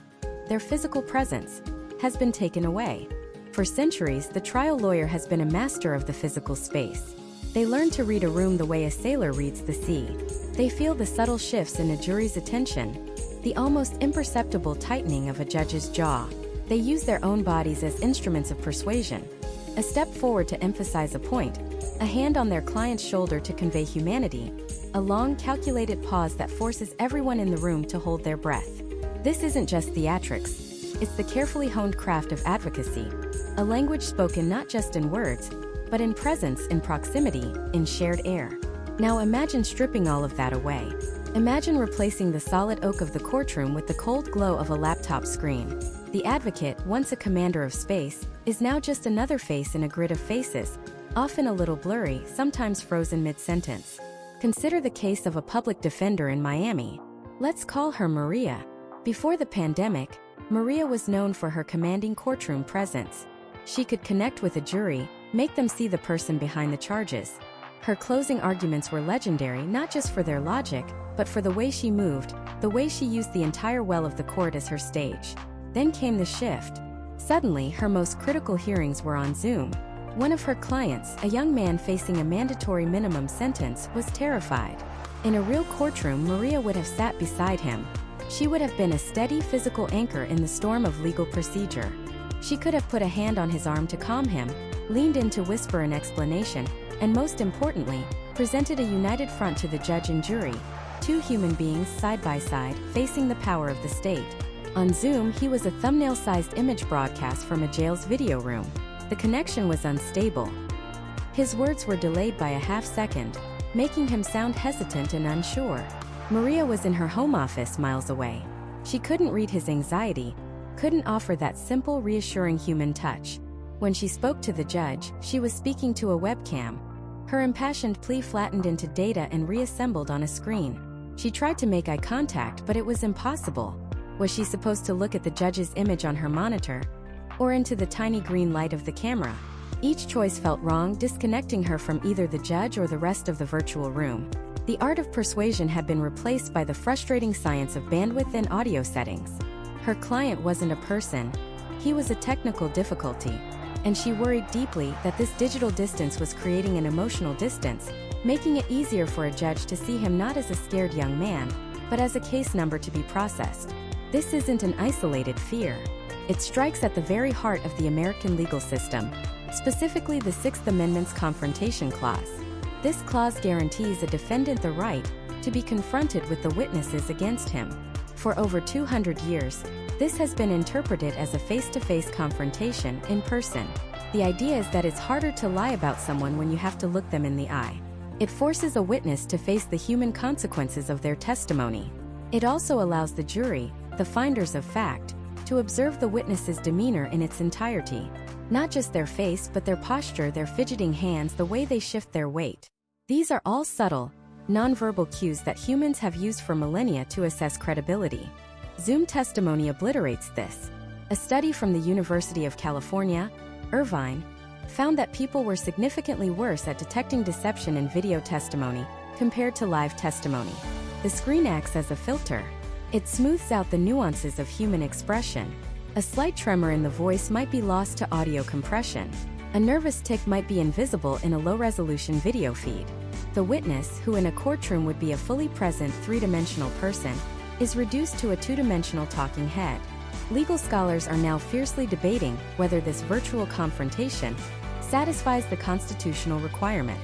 their physical presence, has been taken away? For centuries, the trial lawyer has been a master of the physical space. They learn to read a room the way a sailor reads the sea. They feel the subtle shifts in a jury's attention, the almost imperceptible tightening of a judge's jaw. They use their own bodies as instruments of persuasion. A step forward to emphasize a point, a hand on their client's shoulder to convey humanity, a long, calculated pause that forces everyone in the room to hold their breath. This isn't just theatrics, it's the carefully honed craft of advocacy, a language spoken not just in words, but in presence, in proximity, in shared air. Now imagine stripping all of that away. Imagine replacing the solid oak of the courtroom with the cold glow of a laptop screen. The advocate, once a commander of space, is now just another face in a grid of faces, often a little blurry, sometimes frozen mid-sentence. Consider the case of a public defender in Miami. Let's call her Maria. Before the pandemic, Maria was known for her commanding courtroom presence. She could connect with a jury, make them see the person behind the charges. Her closing arguments were legendary not just for their logic, but for the way she moved, the way she used the entire well of the court as her stage. Then came the shift. Suddenly, her most critical hearings were on Zoom. One of her clients, a young man facing a mandatory minimum sentence, was terrified. In a real courtroom, Maria would have sat beside him. She would have been a steady physical anchor in the storm of legal procedure. She could have put a hand on his arm to calm him, leaned in to whisper an explanation, and most importantly, presented a united front to the judge and jury, two human beings side by side, facing the power of the state. On Zoom, he was a thumbnail-sized image broadcast from a jail's video room. The connection was unstable. His words were delayed by a half-second, making him sound hesitant and unsure. Maria was in her home office miles away. She couldn't read his anxiety, couldn't offer that simple, reassuring human touch. When she spoke to the judge, she was speaking to a webcam. Her impassioned plea flattened into data and reassembled on a screen. She tried to make eye contact, but it was impossible. Was she supposed to look at the judge's image on her monitor, or into the tiny green light of the camera? Each choice felt wrong, disconnecting her from either the judge or the rest of the virtual room. The art of persuasion had been replaced by the frustrating science of bandwidth and audio settings. Her client wasn't a person, he was a technical difficulty, and she worried deeply that this digital distance was creating an emotional distance, making it easier for a judge to see him not as a scared young man, but as a case number to be processed. This isn't an isolated fear. It strikes at the very heart of the American legal system, specifically the Sixth Amendment's Confrontation Clause. This clause guarantees a defendant the right to be confronted with the witnesses against him. For over 200 years, this has been interpreted as a face-to-face confrontation in person. The idea is that it's harder to lie about someone when you have to look them in the eye. It forces a witness to face the human consequences of their testimony. It also allows the jury, the finders of fact, to observe the witness's demeanor in its entirety. Not just their face, but their posture, their fidgeting hands, the way they shift their weight. These are all subtle, nonverbal cues that humans have used for millennia to assess credibility. Zoom testimony obliterates this. A study from the University of California, Irvine, found that people were significantly worse at detecting deception in video testimony compared to live testimony. The screen acts as a filter. It smooths out the nuances of human expression. A slight tremor in the voice might be lost to audio compression. A nervous tic might be invisible in a low-resolution video feed. The witness, who in a courtroom would be a fully present three-dimensional person, is reduced to a two-dimensional talking head. Legal scholars are now fiercely debating whether this virtual confrontation satisfies the constitutional requirement.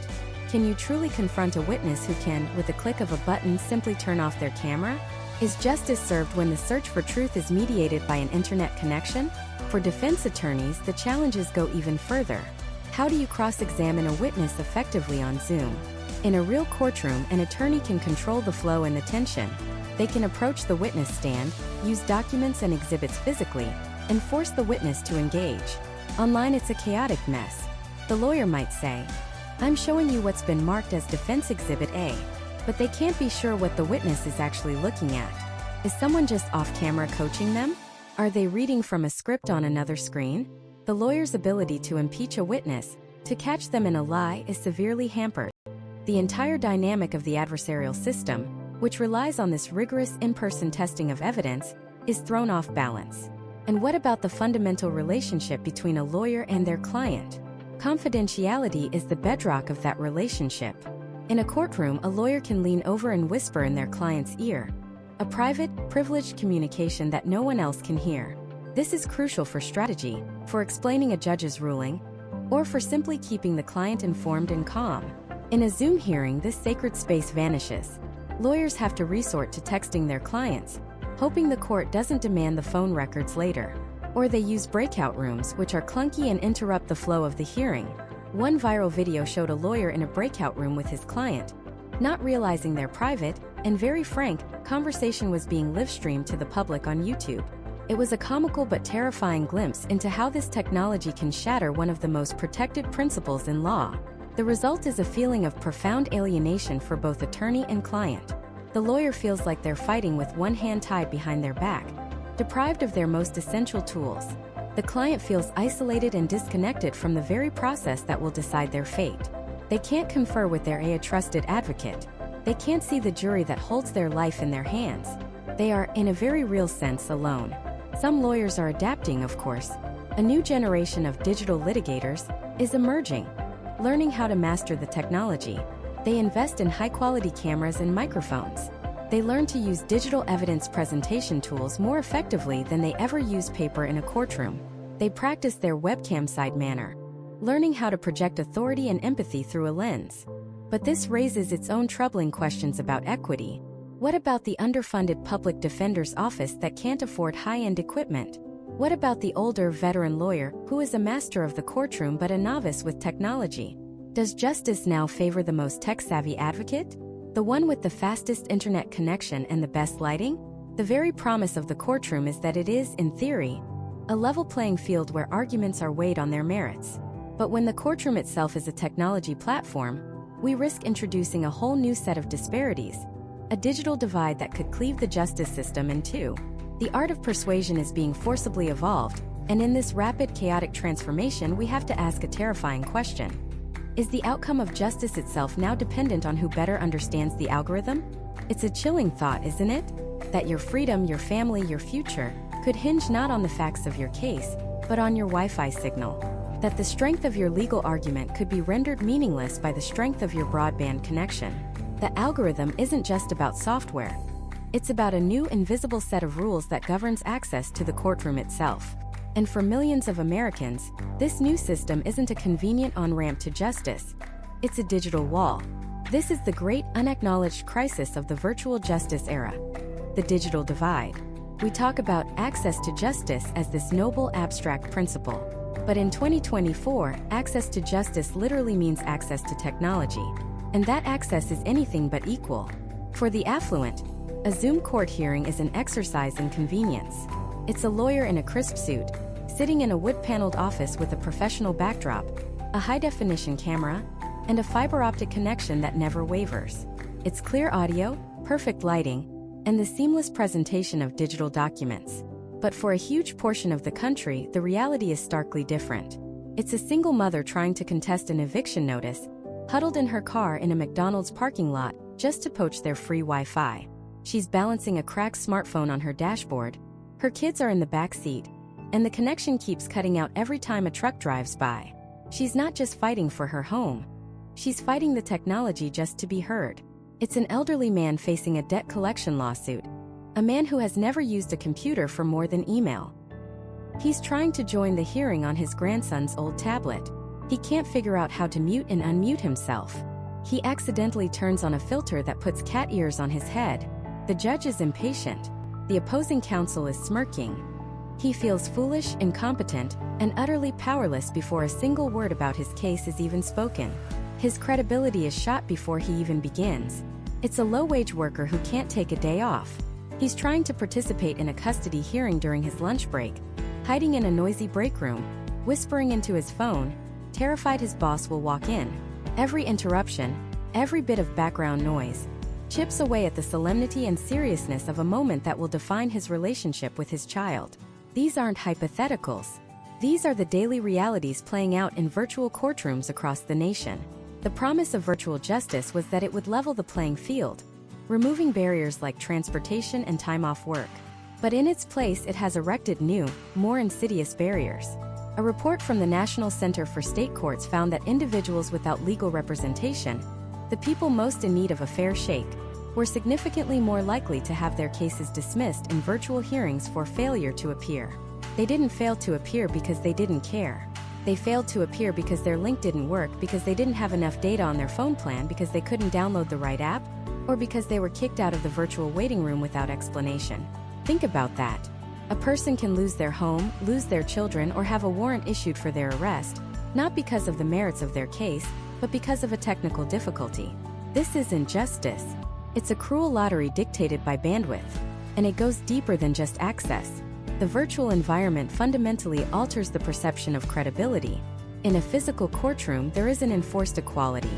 Can you truly confront a witness who can, with a click of a button, simply turn off their camera? Is justice served when the search for truth is mediated by an internet connection? For defense attorneys, the challenges go even further. How do you cross-examine a witness effectively on Zoom? In a real courtroom, an attorney can control the flow and the tension. They can approach the witness stand, use documents and exhibits physically, and force the witness to engage. Online it's a chaotic mess. The lawyer might say, "I'm showing you what's been marked as Defense Exhibit A," but they can't be sure what the witness is actually looking at. Is someone just off-camera coaching them? Are they reading from a script on another screen? The lawyer's ability to impeach a witness, to catch them in a lie, is severely hampered. The entire dynamic of the adversarial system, which relies on this rigorous in-person testing of evidence, is thrown off balance. And what about the fundamental relationship between a lawyer and their client? Confidentiality is the bedrock of that relationship. In a courtroom, a lawyer can lean over and whisper in their client's ear. A private, privileged communication that no one else can hear. This is crucial for strategy, for explaining a judge's ruling, or for simply keeping the client informed and calm. In a Zoom hearing, this sacred space vanishes. Lawyers have to resort to texting their clients, hoping the court doesn't demand the phone records later. Or they use breakout rooms, which are clunky and interrupt the flow of the hearing. One viral video showed a lawyer in a breakout room with his client. Not realizing their private, and very frank, conversation was being live-streamed to the public on YouTube. It was a comical but terrifying glimpse into how this technology can shatter one of the most protected principles in law. The result is a feeling of profound alienation for both attorney and client. The lawyer feels like they're fighting with one hand tied behind their back, deprived of their most essential tools. The client feels isolated and disconnected from the very process that will decide their fate. They can't confer with their trusted advocate. They can't see the jury that holds their life in their hands. They are, in a very real sense, alone. Some lawyers are adapting, of course. A new generation of digital litigators is emerging, learning how to master the technology. They invest in high-quality cameras and microphones. They learn to use digital evidence presentation tools more effectively than they ever used paper in a courtroom. They practice their webcam-side manner, learning how to project authority and empathy through a lens. But this raises its own troubling questions about equity. What about the underfunded public defender's office that can't afford high-end equipment? What about the older veteran lawyer who is a master of the courtroom but a novice with technology? Does justice now favor the most tech-savvy advocate? The one with the fastest internet connection and the best lighting? The very promise of the courtroom is that it is, in theory, a level playing field where arguments are weighed on their merits. But when the courtroom itself is a technology platform, we risk introducing a whole new set of disparities, a digital divide that could cleave the justice system in two. The art of persuasion is being forcibly evolved, and in this rapid, chaotic transformation we have to ask a terrifying question. Is the outcome of justice itself now dependent on who better understands the algorithm? It's a chilling thought, isn't it? That your freedom, your family, your future could hinge not on the facts of your case, but on your Wi-Fi signal. That the strength of your legal argument could be rendered meaningless by the strength of your broadband connection. The algorithm isn't just about software. It's about a new invisible set of rules that governs access to the courtroom itself. And for millions of Americans, this new system isn't a convenient on-ramp to justice. It's a digital wall. This is the great unacknowledged crisis of the virtual justice era. The digital divide. We talk about access to justice as this noble abstract principle. But in 2024, access to justice literally means access to technology. And that access is anything but equal. For the affluent, a Zoom court hearing is an exercise in convenience. It's a lawyer in a crisp suit, sitting in a wood-paneled office with a professional backdrop, a high-definition camera, and a fiber-optic connection that never wavers. It's clear audio, perfect lighting, and the seamless presentation of digital documents. But for a huge portion of the country, the reality is starkly different. It's a single mother trying to contest an eviction notice, huddled in her car in a McDonald's parking lot just to poach their free Wi-Fi. She's balancing a cracked smartphone on her dashboard. Her kids are in the back seat, and the connection keeps cutting out every time a truck drives by. She's not just fighting for her home. She's fighting the technology just to be heard. It's an elderly man facing a debt collection lawsuit, a man who has never used a computer for more than email. He's trying to join the hearing on his grandson's old tablet. He can't figure out how to mute and unmute himself. He accidentally turns on a filter that puts cat ears on his head. The judge is impatient. The opposing counsel is smirking. He feels foolish, incompetent, and utterly powerless before a single word about his case is even spoken. His credibility is shot before he even begins. It's a low-wage worker who can't take a day off. He's trying to participate in a custody hearing during his lunch break, hiding in a noisy break room, whispering into his phone, terrified his boss will walk in. Every interruption, every bit of background noise, chips away at the solemnity and seriousness of a moment that will define his relationship with his child. These aren't hypotheticals. These are the daily realities playing out in virtual courtrooms across the nation. The promise of virtual justice was that it would level the playing field, removing barriers like transportation and time off work. But in its place, it has erected new, more insidious barriers. A report from the National Center for State Courts found that individuals without legal representation, the people most in need of a fair shake, were significantly more likely to have their cases dismissed in virtual hearings for failure to appear. They didn't fail to appear because they didn't care. They failed to appear because their link didn't work, because they didn't have enough data on their phone plan, because they couldn't download the right app, or because they were kicked out of the virtual waiting room without explanation. Think about that. A person can lose their home, lose their children, or have a warrant issued for their arrest, not because of the merits of their case, but because of a technical difficulty. This isn't justice. It's a cruel lottery dictated by bandwidth, and it goes deeper than just access. The virtual environment fundamentally alters the perception of credibility. In a physical courtroom, there is an enforced equality.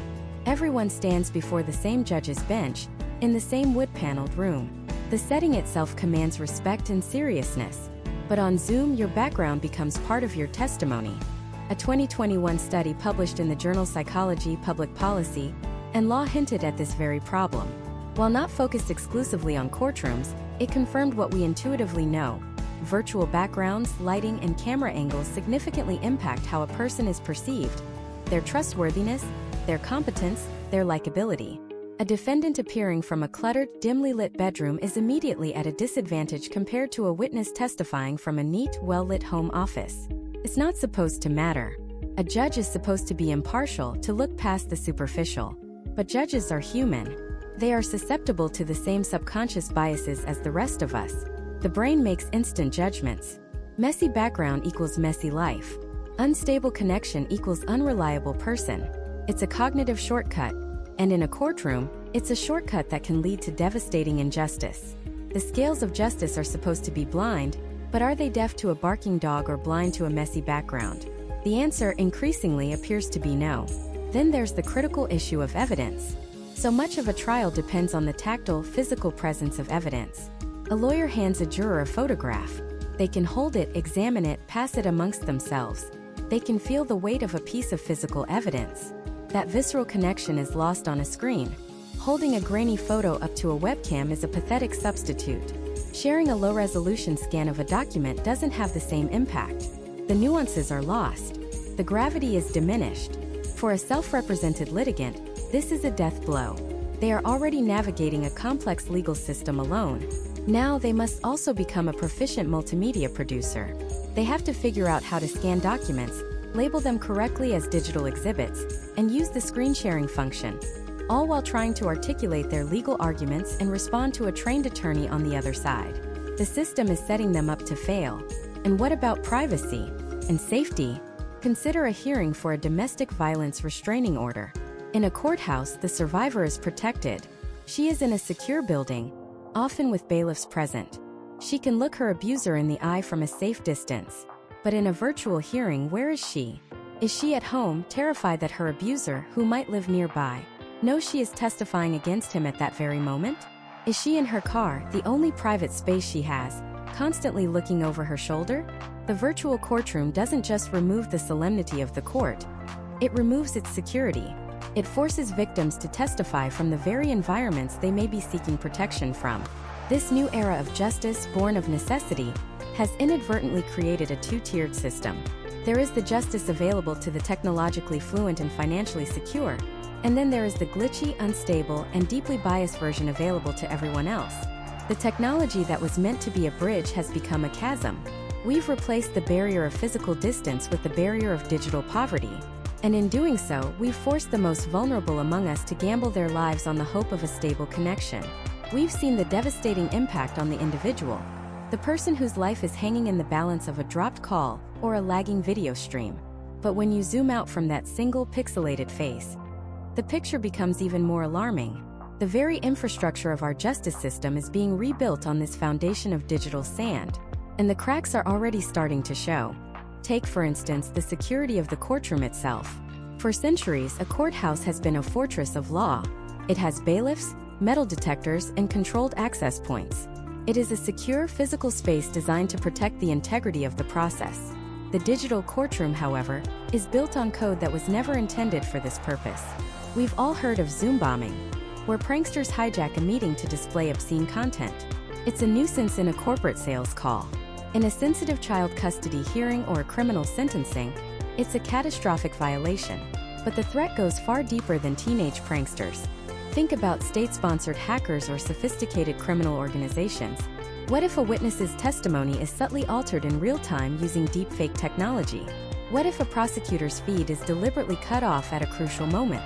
Everyone stands before the same judge's bench, in the same wood-paneled room. The setting itself commands respect and seriousness. But on Zoom, your background becomes part of your testimony. A 2021 study published in the journal Psychology, Public Policy, and Law hinted at this very problem. While not focused exclusively on courtrooms, it confirmed what we intuitively know. Virtual backgrounds, lighting, and camera angles significantly impact how a person is perceived, their trustworthiness, their competence, their likability. A defendant appearing from a cluttered, dimly lit bedroom is immediately at a disadvantage compared to a witness testifying from a neat, well-lit home office. It's not supposed to matter. A judge is supposed to be impartial, to look past the superficial. But judges are human. They are susceptible to the same subconscious biases as the rest of us. The brain makes instant judgments. Messy background equals messy life. Unstable connection equals unreliable person. It's a cognitive shortcut. And in a courtroom, it's a shortcut that can lead to devastating injustice. The scales of justice are supposed to be blind, but are they deaf to a barking dog or blind to a messy background? The answer increasingly appears to be no. Then there's the critical issue of evidence. So much of a trial depends on the tactile, physical presence of evidence. A lawyer hands a juror a photograph. They can hold it, examine it, pass it amongst themselves. They can feel the weight of a piece of physical evidence. That visceral connection is lost on a screen. Holding a grainy photo up to a webcam is a pathetic substitute. Sharing a low-resolution scan of a document doesn't have the same impact. The nuances are lost. The gravity is diminished. For a self-represented litigant, this is a death blow. They are already navigating a complex legal system alone. Now they must also become a proficient multimedia producer. They have to figure out how to scan documents, label them correctly as digital exhibits, and use the screen sharing function, all while trying to articulate their legal arguments and respond to a trained attorney on the other side. The system is setting them up to fail. And what about privacy and safety? Consider a hearing for a domestic violence restraining order. In a courthouse, the survivor is protected. She is in a secure building, often with bailiffs present. She can look her abuser in the eye from a safe distance. But in a virtual hearing, where is she? Is she at home, terrified that her abuser, who might live nearby, knows she is testifying against him at that very moment? Is she in her car, the only private space she has, constantly looking over her shoulder? The virtual courtroom doesn't just remove the solemnity of the court. It removes its security. It forces victims to testify from the very environments they may be seeking protection from. This new era of justice, born of necessity, has inadvertently created a two-tiered system. There is the justice available to the technologically fluent and financially secure, and then there is the glitchy, unstable, and deeply biased version available to everyone else. The technology that was meant to be a bridge has become a chasm. We've replaced the barrier of physical distance with the barrier of digital poverty. And in doing so, we've forced the most vulnerable among us to gamble their lives on the hope of a stable connection. We've seen the devastating impact on the individual. The person whose life is hanging in the balance of a dropped call or a lagging video stream. But when you zoom out from that single pixelated face, the picture becomes even more alarming. The very infrastructure of our justice system is being rebuilt on this foundation of digital sand, and the cracks are already starting to show. Take, for instance, the security of the courtroom itself. For centuries, a courthouse has been a fortress of law. It has bailiffs, metal detectors, and controlled access points. It is a secure physical space designed to protect the integrity of the process. The digital courtroom, however, is built on code that was never intended for this purpose. We've all heard of Zoom bombing, where pranksters hijack a meeting to display obscene content. It's a nuisance in a corporate sales call. In a sensitive child custody hearing or a criminal sentencing, it's a catastrophic violation. But the threat goes far deeper than teenage pranksters. Think about state-sponsored hackers or sophisticated criminal organizations. What if a witness's testimony is subtly altered in real time using deepfake technology? What if a prosecutor's feed is deliberately cut off at a crucial moment?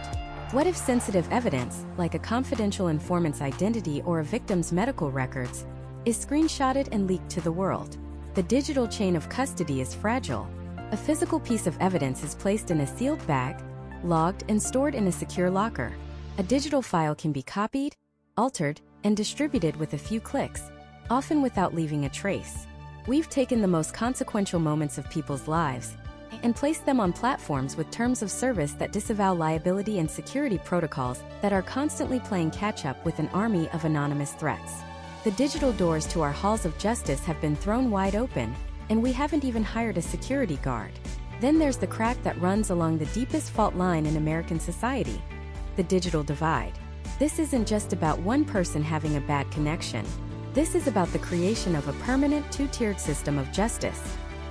What if sensitive evidence, like a confidential informant's identity or a victim's medical records, is screenshotted and leaked to the world? The digital chain of custody is fragile. A physical piece of evidence is placed in a sealed bag, logged, and stored in a secure locker. A digital file can be copied, altered, and distributed with a few clicks, often without leaving a trace. We've taken the most consequential moments of people's lives and placed them on platforms with terms of service that disavow liability and security protocols that are constantly playing catch-up with an army of anonymous threats. The digital doors to our halls of justice have been thrown wide open, and we haven't even hired a security guard. Then there's the crack that runs along the deepest fault line in American society: the digital divide. This isn't just about one person having a bad connection. This is about the creation of a permanent two-tiered system of justice.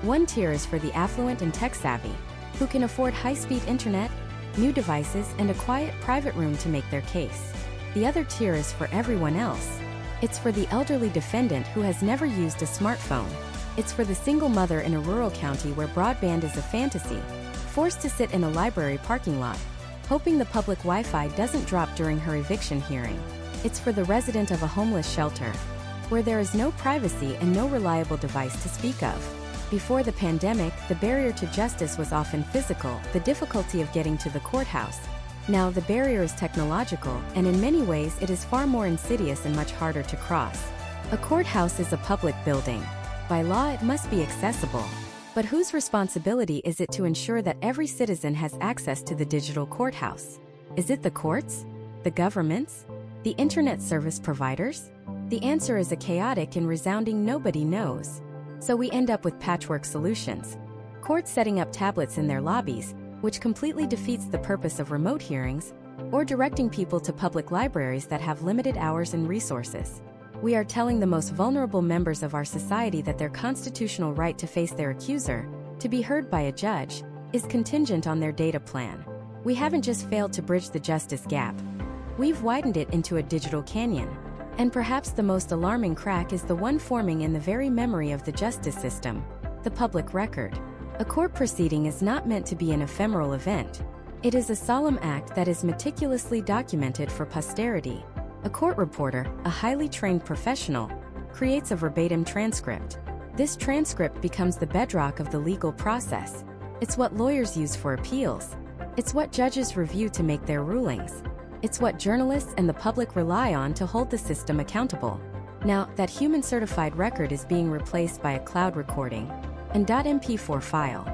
One tier is for the affluent and tech-savvy, who can afford high-speed internet, new devices, and a quiet private room to make their case. The other tier is for everyone else. It's for the elderly defendant who has never used a smartphone. It's for the single mother in a rural county where broadband is a fantasy, forced to sit in a library parking lot, hoping the public Wi-Fi doesn't drop during her eviction hearing. It's for the resident of a homeless shelter, where there is no privacy and no reliable device to speak of. Before the pandemic, the barrier to justice was often physical, the difficulty of getting to the courthouse. Now the barrier is technological, and in many ways it is far more insidious and much harder to cross. A courthouse is a public building. By law, it must be accessible. But whose responsibility is it to ensure that every citizen has access to the digital courthouse? Is it the courts? The governments? The internet service providers? The answer is a chaotic and resounding nobody knows. So we end up with patchwork solutions. Courts setting up tablets in their lobbies, which completely defeats the purpose of remote hearings, or directing people to public libraries that have limited hours and resources. We are telling the most vulnerable members of our society that their constitutional right to face their accuser, to be heard by a judge, is contingent on their data plan. We haven't just failed to bridge the justice gap. We've widened it into a digital canyon. And perhaps the most alarming crack is the one forming in the very memory of the justice system: the public record. A court proceeding is not meant to be an ephemeral event. It is a solemn act that is meticulously documented for posterity. A court reporter, a highly trained professional, creates a verbatim transcript. This transcript becomes the bedrock of the legal process. It's what lawyers use for appeals. It's what judges review to make their rulings. It's what journalists and the public rely on to hold the system accountable. Now, that human certified record is being replaced by a cloud recording and .mp4 file.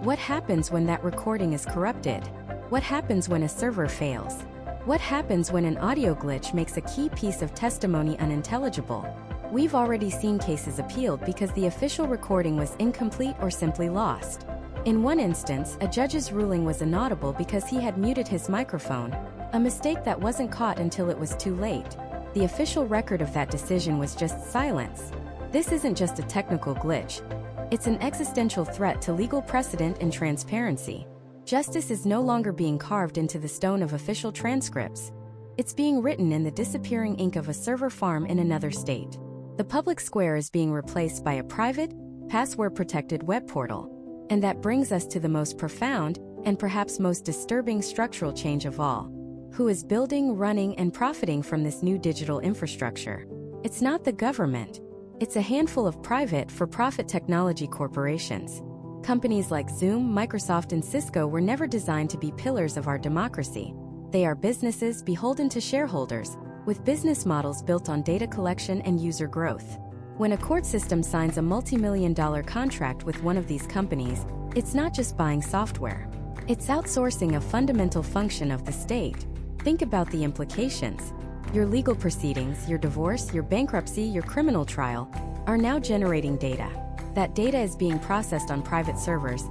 What happens when that recording is corrupted? What happens when a server fails? What happens when an audio glitch makes a key piece of testimony unintelligible? We've already seen cases appealed because the official recording was incomplete or simply lost. In one instance, a judge's ruling was inaudible because he had muted his microphone, a mistake that wasn't caught until it was too late. The official record of that decision was just silence. This isn't just a technical glitch. It's an existential threat to legal precedent and transparency. Justice is no longer being carved into the stone of official transcripts. It's being written in the disappearing ink of a server farm in another state. The public square is being replaced by a private, password-protected web portal. And that brings us to the most profound, and perhaps most disturbing structural change of all. Who is building, running, and profiting from this new digital infrastructure? It's not the government. It's a handful of private, for-profit technology corporations. Companies like Zoom, Microsoft, and Cisco were never designed to be pillars of our democracy. They are businesses beholden to shareholders, with business models built on data collection and user growth. When a court system signs a multi-million-dollar contract with one of these companies, it's not just buying software. It's outsourcing a fundamental function of the state. Think about the implications. Your legal proceedings, your divorce, your bankruptcy, your criminal trial, are now generating data. That data is being processed on private servers,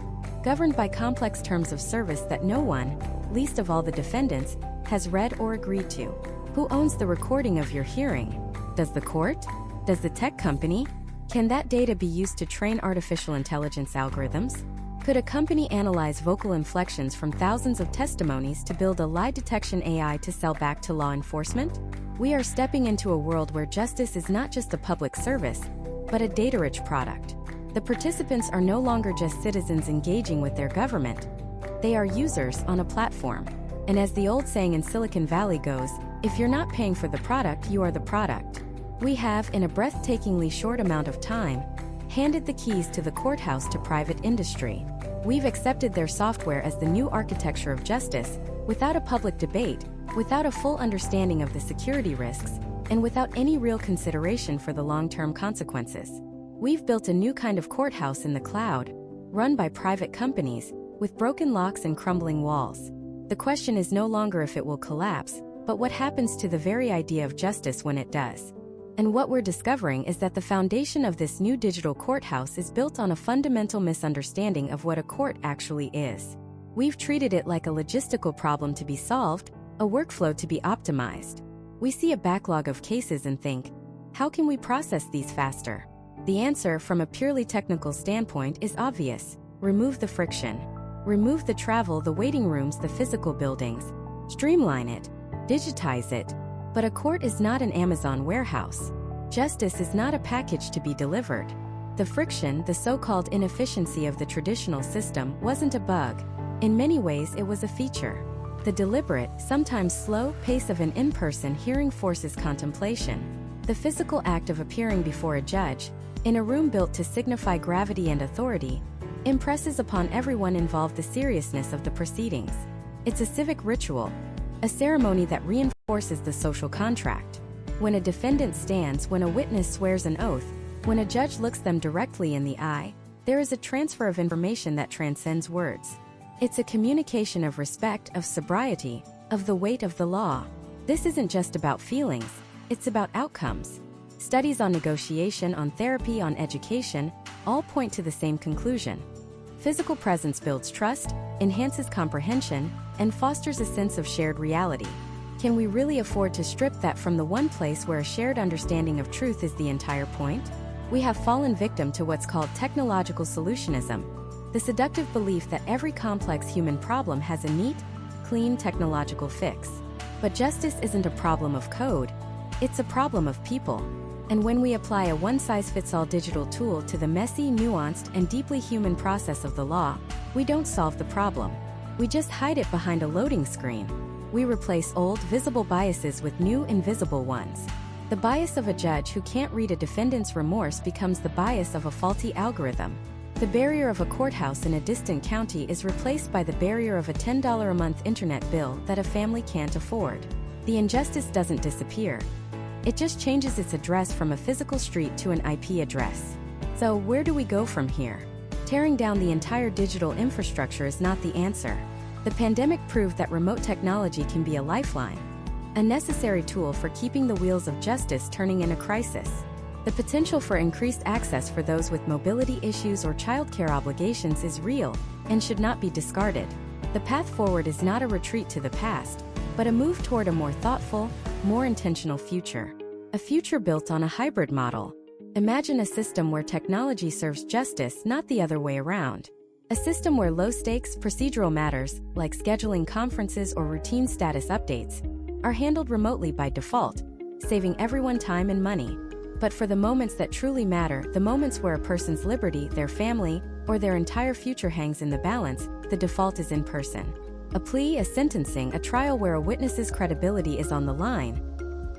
governed by complex terms of service that no one, least of all the defendants, has read or agreed to. Who owns the recording of your hearing? Does the court? Does the tech company? Can that data be used to train artificial intelligence algorithms? Could a company analyze vocal inflections from thousands of testimonies to build a lie detection AI to sell back to law enforcement? We are stepping into a world where justice is not just a public service, but a data-rich product. The participants are no longer just citizens engaging with their government. They are users on a platform. And as the old saying in Silicon Valley goes, if you're not paying for the product, you are the product. We have, in a breathtakingly short amount of time, handed the keys to the courthouse to private industry. We've accepted their software as the new architecture of justice, without a public debate, without a full understanding of the security risks, and without any real consideration for the long-term consequences. We've built a new kind of courthouse in the cloud, run by private companies, with broken locks and crumbling walls. The question is no longer if it will collapse, but what happens to the very idea of justice when it does. And what we're discovering is that the foundation of this new digital courthouse is built on a fundamental misunderstanding of what a court actually is. We've treated it like a logistical problem to be solved, a workflow to be optimized. We see a backlog of cases and think, how can we process these faster? The answer, from a purely technical standpoint, is obvious. Remove the friction. Remove the travel, the waiting rooms, the physical buildings. Streamline it. Digitize it. But a court is not an Amazon warehouse. Justice is not a package to be delivered. The friction, the so-called inefficiency of the traditional system, wasn't a bug. In many ways, it was a feature. The deliberate, sometimes slow, pace of an in-person hearing forces contemplation. The physical act of appearing before a judge, in a room built to signify gravity and authority, impresses upon everyone involved the seriousness of the proceedings. It's a civic ritual, a ceremony that reinforces the social contract. When a defendant stands, when a witness swears an oath, when a judge looks them directly in the eye, there is a transfer of information that transcends words. It's a communication of respect, of sobriety, of the weight of the law. This isn't just about feelings, it's about outcomes. Studies on negotiation, on therapy, on education, all point to the same conclusion. Physical presence builds trust, enhances comprehension, and fosters a sense of shared reality. Can we really afford to strip that from the one place where a shared understanding of truth is the entire point? We have fallen victim to what's called technological solutionism, the seductive belief that every complex human problem has a neat, clean technological fix. But justice isn't a problem of code, it's a problem of people. And when we apply a one-size-fits-all digital tool to the messy, nuanced, and deeply human process of the law, we don't solve the problem. We just hide it behind a loading screen. We replace old, visible biases with new, invisible ones. The bias of a judge who can't read a defendant's remorse becomes the bias of a faulty algorithm. The barrier of a courthouse in a distant county is replaced by the barrier of a $10 a month internet bill that a family can't afford. The injustice doesn't disappear. It just changes its address from a physical street to an IP address. So where do we go from here? Tearing down the entire digital infrastructure is not the answer. The pandemic proved that remote technology can be a lifeline, a necessary tool for keeping the wheels of justice turning in a crisis. The potential for increased access for those with mobility issues or childcare obligations is real and should not be discarded. The path forward is not a retreat to the past, but a move toward a more thoughtful, more intentional future. A future built on a hybrid model. Imagine a system where technology serves justice, not the other way around. A system where low-stakes, procedural matters, like scheduling conferences or routine status updates, are handled remotely by default, saving everyone time and money. But for the moments that truly matter, the moments where a person's liberty, their family, or their entire future hangs in the balance, the default is in person. A plea, a sentencing, a trial where a witness's credibility is on the line.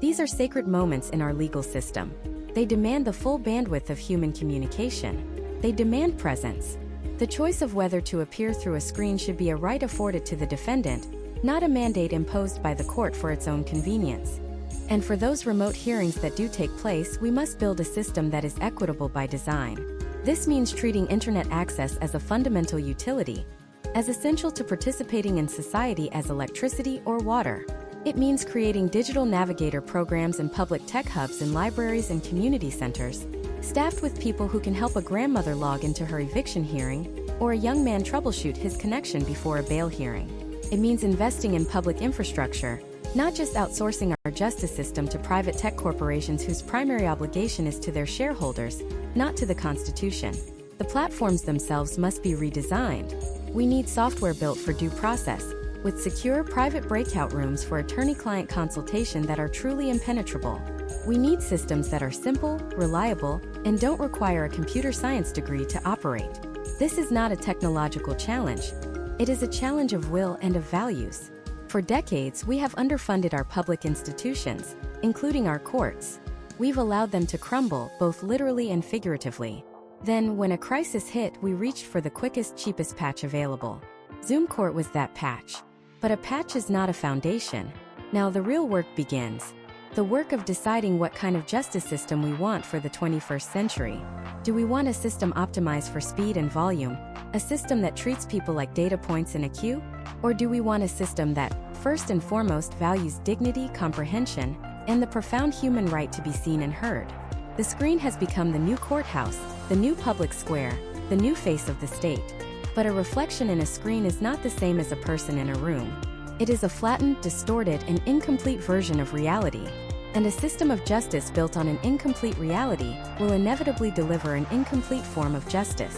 These are sacred moments in our legal system. They demand the full bandwidth of human communication. They demand presence. The choice of whether to appear through a screen should be a right afforded to the defendant, not a mandate imposed by the court for its own convenience. And for those remote hearings that do take place, we must build a system that is equitable by design. This means treating internet access as a fundamental utility, as essential to participating in society as electricity or water. It means creating digital navigator programs and public tech hubs in libraries and community centers, staffed with people who can help a grandmother log into her eviction hearing, or a young man troubleshoot his connection before a bail hearing. It means investing in public infrastructure, not just outsourcing our justice system to private tech corporations whose primary obligation is to their shareholders, not to the Constitution. The platforms themselves must be redesigned. We need software built for due process, with secure private breakout rooms for attorney-client consultation that are truly impenetrable. We need systems that are simple, reliable, and don't require a computer science degree to operate. This is not a technological challenge. It is a challenge of will and of values. For decades, we have underfunded our public institutions, including our courts. We've allowed them to crumble, both literally and figuratively. Then, when a crisis hit, we reached for the quickest, cheapest patch available. Zoom Court was that patch. But a patch is not a foundation. Now the real work begins. The work of deciding what kind of justice system we want for the 21st century. Do we want a system optimized for speed and volume, a system that treats people like data points in a queue? Or do we want a system that, first and foremost, values dignity, comprehension, and the profound human right to be seen and heard? The screen has become the new courthouse, the new public square, the new face of the state. But a reflection in a screen is not the same as a person in a room. It is a flattened, distorted, and incomplete version of reality. And a system of justice built on an incomplete reality will inevitably deliver an incomplete form of justice.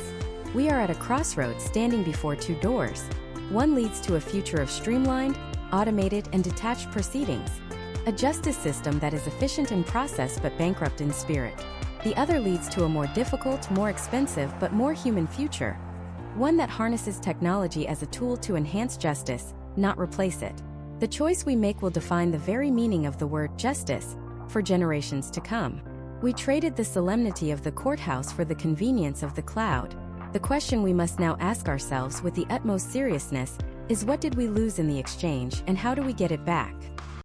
We are at a crossroads standing before two doors. One leads to a future of streamlined, automated, and detached proceedings. A justice system that is efficient in process but bankrupt in spirit. The other leads to a more difficult, more expensive, but more human future. One that harnesses technology as a tool to enhance justice, not replace it. The choice we make will define the very meaning of the word justice for generations to come. We traded the solemnity of the courthouse for the convenience of the cloud. The question we must now ask ourselves with the utmost seriousness is, what did we lose in the exchange, and how do we get it back?